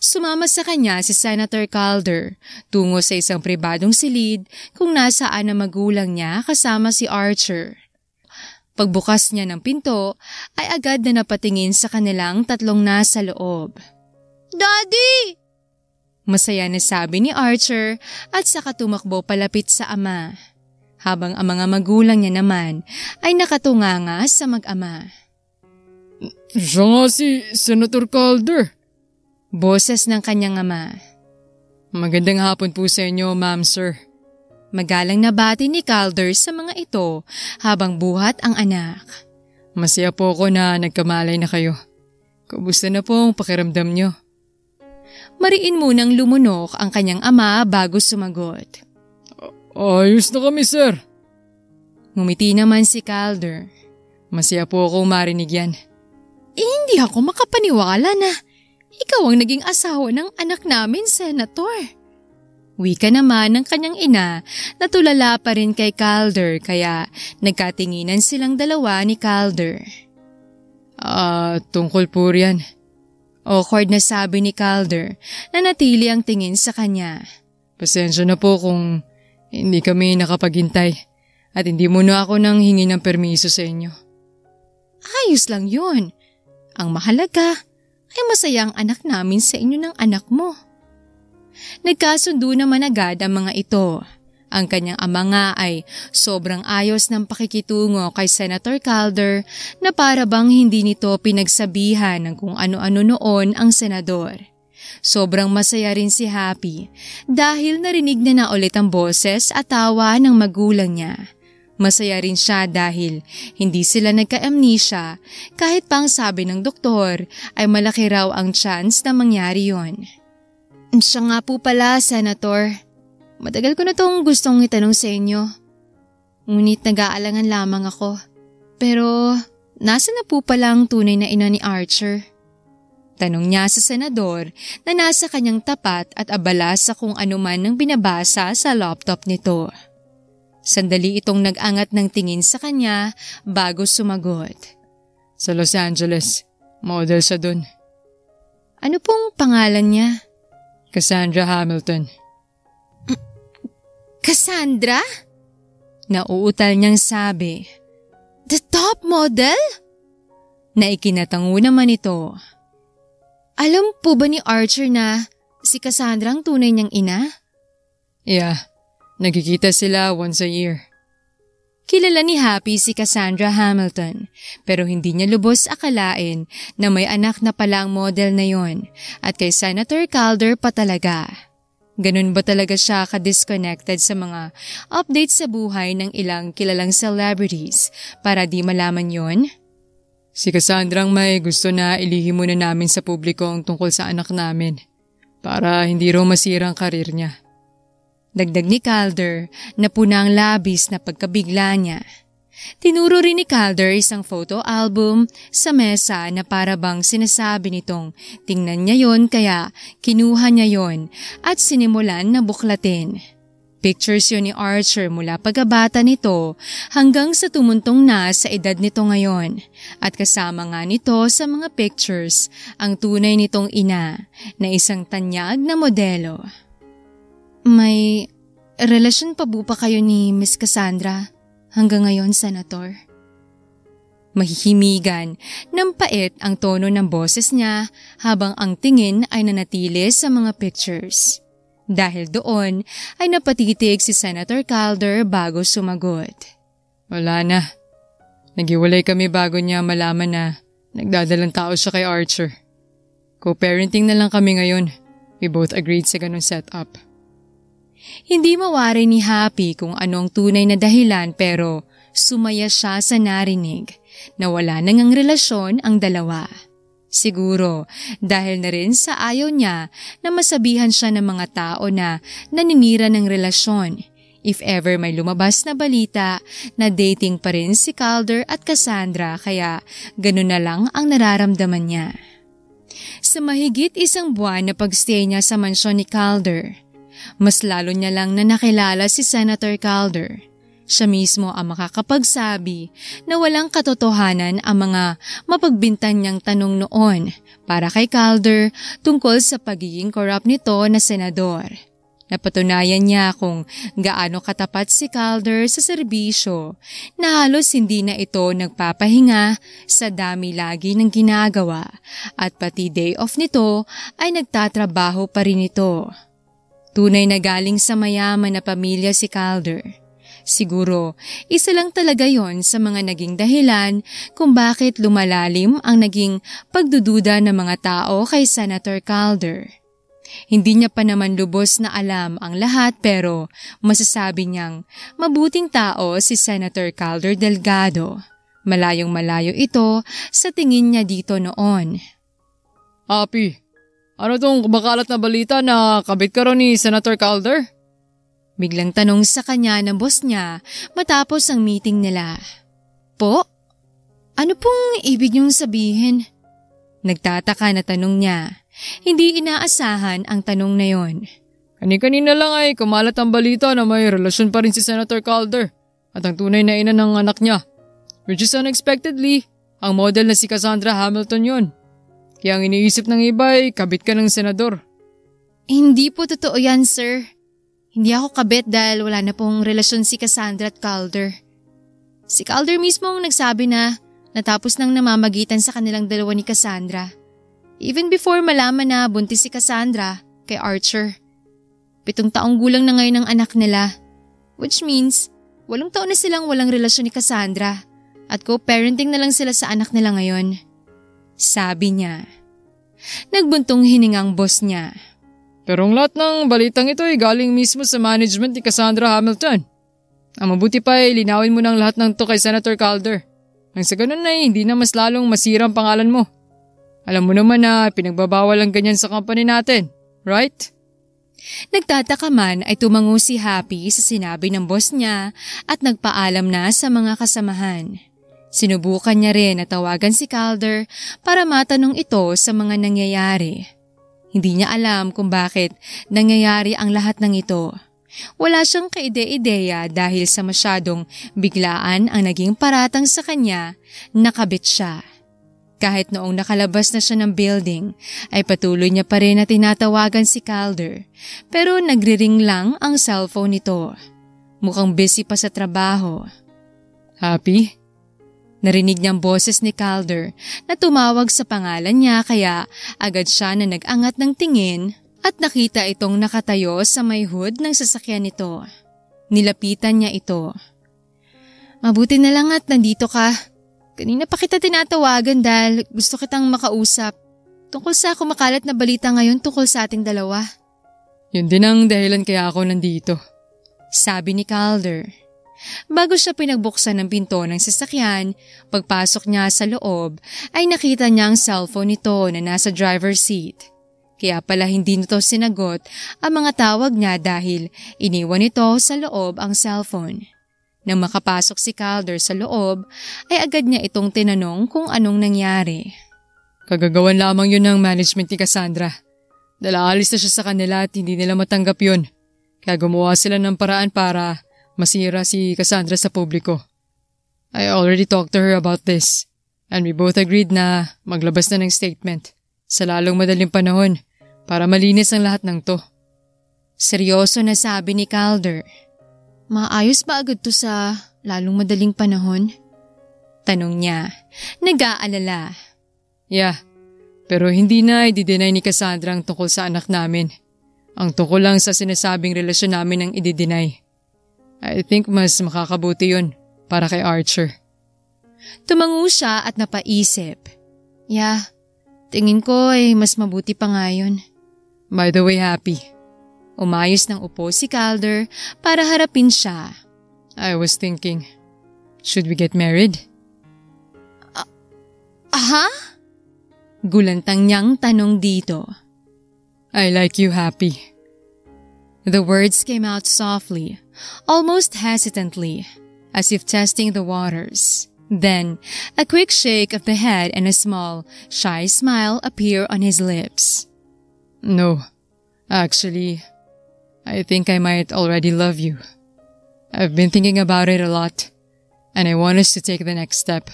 A: Sumama sa kanya si Senator Calder tungo sa isang pribadong silid kung nasaan ang magulang niya kasama si Archer. Pagbukas niya ng pinto ay agad na napatingin sa kanilang tatlong nasa loob. Daddy! Masaya na sabi ni Archer at saka tumakbo palapit sa ama. Habang ang mga magulang niya naman ay nakatunganga sa mag-ama.
B: Siya nga si Senator Calder.
A: Boses ng kanyang ama.
B: Magandang hapon po sa inyo, ma'am sir.
A: Magalang nabati ni Calder sa mga ito habang buhat ang anak.
B: Masaya po ako na nagkamalay na kayo. Kamusta na po ang pakiramdam nyo?
A: Mariin munang lumunok ang kanyang ama bago sumagot.
B: Ayos na kami, sir.
A: Ngumiti naman si Calder.
B: Masaya po akong marinig yan.
A: Hindi ako makapaniwala na ikaw ang naging asawa ng anak namin, Senator. Wika naman ng kanyang ina na tulala pa rin kay Calder kaya nagkatinginan silang dalawa ni Calder.
B: Tungkol po riyan.
A: Awkward na sabi ni Calder na natili ang tingin sa kanya.
B: Pasensya na po kung hindi kami nakapaghintay at hindi muna ako nang hingi ng permiso sa inyo.
A: Ayos lang yun. Ang mahalaga ay masaya ang anak namin sa inyo ng anak mo. Nagkasundo naman agad ang mga ito. Ang kanyang ama nga ay sobrang ayos ng pakikitungo kay Senator Calder na para bang hindi nito pinagsabihan ng kung ano-ano noon ang senador. Sobrang masaya rin si Happy dahil narinig na ulit ang boses at tawa ng magulang niya. Masaya rin siya dahil hindi sila nagka-amnesia kahit pang sabi ng doktor ay malaki raw ang chance na mangyari yon. Siya nga po pala, Senator. Matagal ko na tong gustong itanong sa inyo. Ngunit nag-aalangan lamang ako. Pero nasa na po palang tunay na ina ni Archer? Tanong niya sa senador na nasa kanyang tapat at abala sa kung ano man ang binabasa sa laptop nito. Sandali itong nag-angat ng tingin sa kanya bago sumagot.
B: Sa Los Angeles, model siya dun.
A: Ano pong pangalan niya?
B: Cassandra Hamilton.
A: Cassandra?
C: Nauutal niyang sabi.
A: The top model?
C: Na ikinatango naman ito.
A: Alam po ba ni Archer na si Cassandra ang tunay niyang ina?
B: Yeah, nagkikita sila once a year.
C: Kilala ni Happy si Cassandra Hamilton pero hindi niya lubos akalain na may anak na pala ang model na yon at kay Senator Calder pa talaga. Ganun ba talaga siya ka-disconnected sa mga updates sa buhay ng ilang kilalang celebrities para di malaman yon?
B: Si Cassandra ang may gusto na ilihim muna namin sa publiko ang tungkol sa anak namin para hindi raw masira ang karir niya.
C: Dagdag ni Calder na punang labis na pagkabigla niya. Tinuro rin ni Calder isang photo album sa mesa na para bang sinasabi nitong tingnan niya yon kaya kinuha niya yon at sinimulan na buklatin. Pictures yun ni Archer mula pagkabata nito hanggang sa tumuntong na sa edad nito ngayon at kasama nga nito sa mga pictures ang tunay nitong ina na isang tanyag na modelo.
A: May relasyon pa po pa kayo ni Miss Cassandra hanggang ngayon, Senator?
C: Mahihimigan ng pait ang tono ng boses niya habang ang tingin ay nanatili sa mga pictures. Dahil doon ay napatitig si Senator Calder bago sumagot.
B: Wala na. Naghiwalay kami bago niya malaman na nagdadalang tao siya kay Archer. Co-parenting na lang kami ngayon. We both agreed sa ganung setup.
C: Hindi mawari ni Happy kung anong tunay na dahilan pero sumaya siya sa narinig na wala nang relasyon ang dalawa. Siguro dahil na rin sa ayaw niya na masabihan siya ng mga tao na naninira ng relasyon if ever may lumabas na balita na dating pa rin si Calder at Cassandra kaya ganun na lang ang nararamdaman niya. Sa mahigit isang buwan na pagstay niya sa mansyon ni Calder, mas lalo niya lang na nakilala si Senator Calder. Siya mismo ang makakapagsabi na walang katotohanan ang mga mapagbintan niyang tanong noon para kay Calder tungkol sa pagiging corrupt nito na senador. Napatunayan niya kung gaano katapat si Calder sa serbisyo na halos hindi na ito nagpapahinga sa dami lagi ng ginagawa at pati day off nito ay nagtatrabaho pa rin ito. Tunay na galing sa mayaman na pamilya si Calder. Siguro, isa lang talaga yon sa mga naging dahilan kung bakit lumalalim ang naging pagdududa ng mga tao kay Senator Calder. Hindi niya pa naman lubos na alam ang lahat pero masasabi niyang mabuting tao si Senator Calder Delgado. Malayong malayo ito sa tingin niya dito noon.
B: Happy, ano tong kumakalat na balita na kabit ka raw ni Senator Calder?
C: Biglang tanong sa kanya ng boss niya matapos ang meeting nila.
A: Po? Ano pong ibig niyong sabihin?
C: Nagtataka na tanong niya. Hindi inaasahan ang tanong na yon.
B: Kani-kanina lang ay kumalat ang balita na may relasyon pa rin si Senator Calder at ang tunay na ina ng anak niya. Which is unexpectedly, ang model na si Cassandra Hamilton yon. Kaya ang iniisip ng iba ay kabit ka ng senador.
A: Hindi po totoo yan, sir. Hindi ako kabit dahil wala na pong relasyon si Cassandra at Calder. Si Calder mismo ang nagsabi na natapos nang namamagitan sa kanilang dalawa ni Cassandra. Even before malaman na buntis si Cassandra kay Archer. 7 taong gulang na ngayon ang anak nila. Which means, 8 taon na silang walang relasyon ni Cassandra at co-parenting na lang sila sa anak nila ngayon.
C: Sabi niya. Nagbuntong hiningang boss niya.
B: Pero ang lahat ng balitang ito ay galing mismo sa management ni Cassandra Hamilton. Ang mabuti pa ay linawin mo ng lahat ng to kay Senator Calder. Nang sa ganun ay hindi na mas lalong masira ang pangalan mo. Alam mo naman na pinagbabawal ang ganyan sa company natin, right?
C: Nagtataka man ay tumango si Happy sa sinabi ng boss niya at nagpaalam na sa mga kasamahan. Sinubukan niya rin na tawagan si Calder para matanong ito sa mga nangyayari. Hindi niya alam kung bakit nangyayari ang lahat ng ito. Wala siyang kaide-ideya dahil sa masyadong biglaan ang naging paratang sa kanya, nakabit siya. Kahit noong nakalabas na siya ng building, ay patuloy niya pa rin na tinatawagan si Calder. Pero nagriring lang ang cellphone nito. Mukhang busy pa sa trabaho.
B: Happy?
C: Narinig niyang boses ni Calder na tumawag sa pangalan niya kaya agad siya na nag-angat ng tingin at nakita itong nakatayo sa may hood ng sasakyan nito. Nilapitan niya ito. Mabuti na lang at nandito ka. Kanina pa kita tinatawagan dahil gusto kitang makausap. Tungkol sa kumakalat na balita ngayon tungkol sa ating dalawa.
B: Yun din ang dahilan kaya ako nandito.
C: Sabi ni Calder. Bago siya pinagbuksan ng pinto ng sasakyan, pagpasok niya sa loob ay nakita niya ang cellphone nito na nasa driver's seat. Kaya pala hindi nito sinagot ang mga tawag niya dahil iniwan nito sa loob ang cellphone. Nang makapasok si Calder sa loob ay agad niya itong tinanong kung anong nangyari.
B: Kagagawan lamang yun ng management ni Cassandra. Dahil alis na siya sa kanila at hindi nila matanggap yun. Kaya gumawa sila ng paraan para masira si Cassandra sa publiko. I already talked to her about this and we both agreed na maglabas na ng statement sa lalong madaling panahon para malinis ang lahat ng to.
C: Seryoso na sabi ni Calder. Maayos ba agad to sa lalong madaling panahon? Tanong niya, nag-aalala.
B: Yeah, pero hindi na i-deny ni Cassandra ang tungkol sa anak namin. Ang tungkol lang sa sinasabing relasyon namin ang i-deny. I think mas makakabuti yun para kay Archer.
C: Tumango siya at napaisip. Yeah, tingin ko ay mas mabuti pa nga yun.
B: By the way, Happy.
C: Umayos ng upo si Calder para harapin siya.
B: I was thinking, should we get married?
C: Aha? Gulantang niyang tanong dito.
B: I like you, Happy.
C: The words came out softly, almost hesitantly, as if testing the waters. Then, a quick shake of the head and a small, shy smile appear on his lips.
B: No, actually, I think I might already love you. I've been thinking about it a lot, and I want us to take the next step.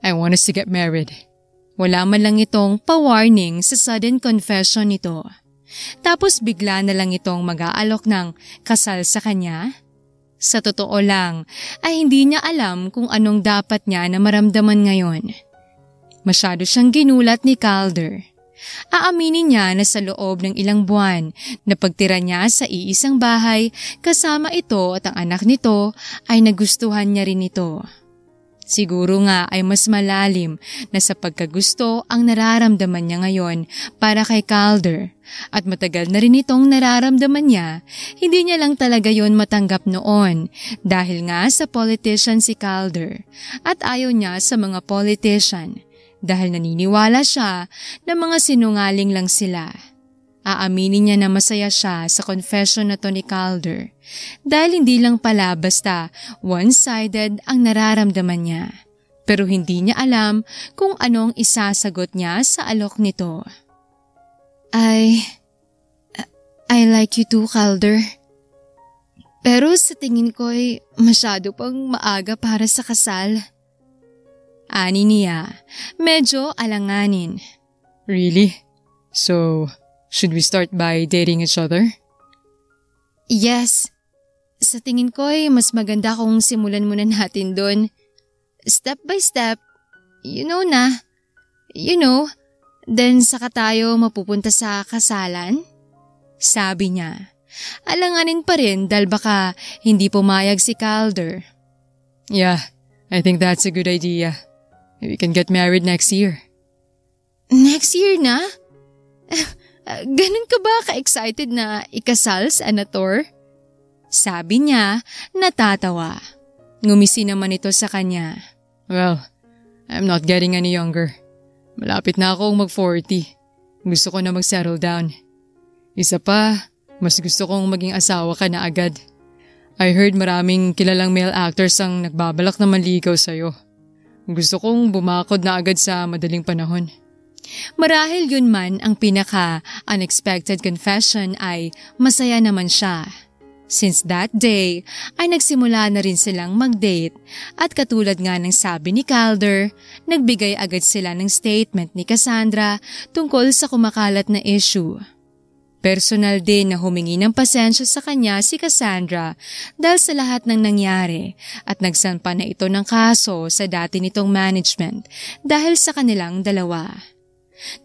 B: I want us to get married.
C: Wala man lang itong pa-warning sa sudden confession nito. Tapos bigla na lang itong mag-aalok ng kasal sa kanya. Sa totoo lang ay hindi niya alam kung anong dapat niya na maramdaman ngayon. Masyado siyang ginulat ni Calder. Aaminin niya na sa loob ng ilang buwan na pagtira niya sa iisang bahay kasama ito at ang anak nito ay nagustuhan niya rin ito. Siguro nga ay mas malalim na sa pagkagusto ang nararamdaman niya ngayon para kay Calder at matagal na rin itong nararamdaman niya, hindi niya lang talaga yon matanggap noon dahil nga sa politician si Calder at ayaw niya sa mga politician dahil naniniwala siya na mga sinungaling lang sila. Aaminin niya na masaya siya sa confession na to ni Calder dahil hindi lang pala basta one-sided ang nararamdaman niya. Pero hindi niya alam kung anong isasagot niya sa alok nito. I like you too, Calder. Pero sa tingin ko ay masyado pang maaga para sa kasal. Ani niya, medyo alanganin.
B: Really? So, should we start by dating each other?
C: Yes. Sa tingin ko ay mas maganda kung simulan muna natin doon. Step by step. You know na. You know. Then saka tayo mapupunta sa kasalan? Sabi niya. Alanganin pa rin dahil baka hindi pumayag si Calder.
B: Yeah, I think that's a good idea. We can get married next year.
C: Next year na? Ganun ka ba ka-excited na ikasal, Senator? Sabi niya, natatawa. Ngumisi naman ito sa kanya.
B: Well, I'm not getting any younger. Malapit na akong mag-40. Gusto ko na mag-settle down. Isa pa, mas gusto kong maging asawa ka na agad. I heard maraming kilalang male actors ang nagbabalak na manligaw sa'yo. Gusto kong bumakod na agad sa madaling panahon.
C: Marahil yun man ang pinaka-unexpected confession ay masaya naman siya. Since that day ay nagsimula na rin silang mag-date at katulad nga ng sabi ni Calder, nagbigay agad sila ng statement ni Cassandra tungkol sa kumakalat na issue. Personal din na humingi ng pasensya sa kanya si Cassandra dahil sa lahat ng nangyari at nagsampa na ito ng kaso sa dati nitong management dahil sa kanilang dalawa.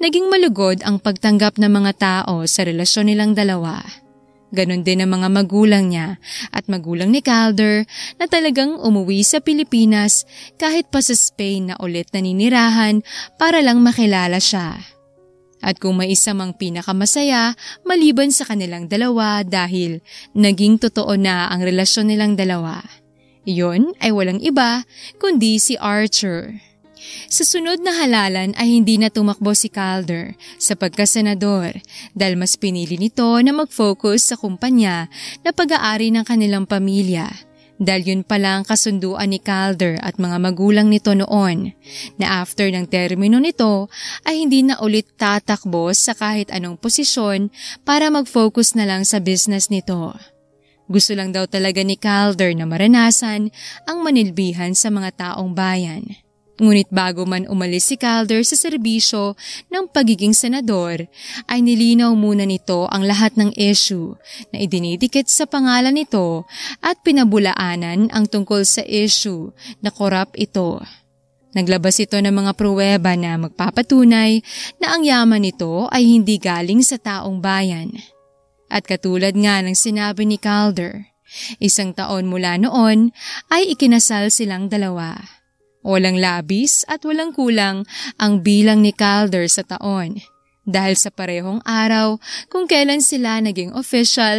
C: Naging malugod ang pagtanggap ng mga tao sa relasyon nilang dalawa. Ganon din ang mga magulang niya at magulang ni Calder na talagang umuwi sa Pilipinas kahit pa sa Spain na ulit naninirahan para lang makilala siya. At kung may isa mang pinakamasaya maliban sa kanilang dalawa dahil naging totoo na ang relasyon nilang dalawa. Iyon ay walang iba kundi si Archer. Sa sunod na halalan ay hindi na tumakbo si Calder sa pagkasenador dahil mas pinili nito na mag-focus sa kumpanya na pag-aari ng kanilang pamilya. Dahil yun pala ang kasunduan ni Calder at mga magulang nito noon na after ng termino nito ay hindi na ulit tatakbo sa kahit anong posisyon para mag-focus na lang sa business nito. Gusto lang daw talaga ni Calder na maranasan ang manilbihan sa mga taong bayan. Ngunit bago man umalis si Calder sa serbisyo ng pagiging senador, ay nilinaw muna nito ang lahat ng issue na idinidikit sa pangalan nito at pinabulaanan ang tungkol sa issue na korap ito. Naglabas ito ng mga pruweba na magpapatunay na ang yaman nito ay hindi galing sa taong bayan. At katulad nga ng sinabi ni Calder, 1 taon mula noon ay ikinasal silang dalawa. Walang labis at walang kulang ang bilang ni Calder sa taon dahil sa parehong araw kung kailan sila naging official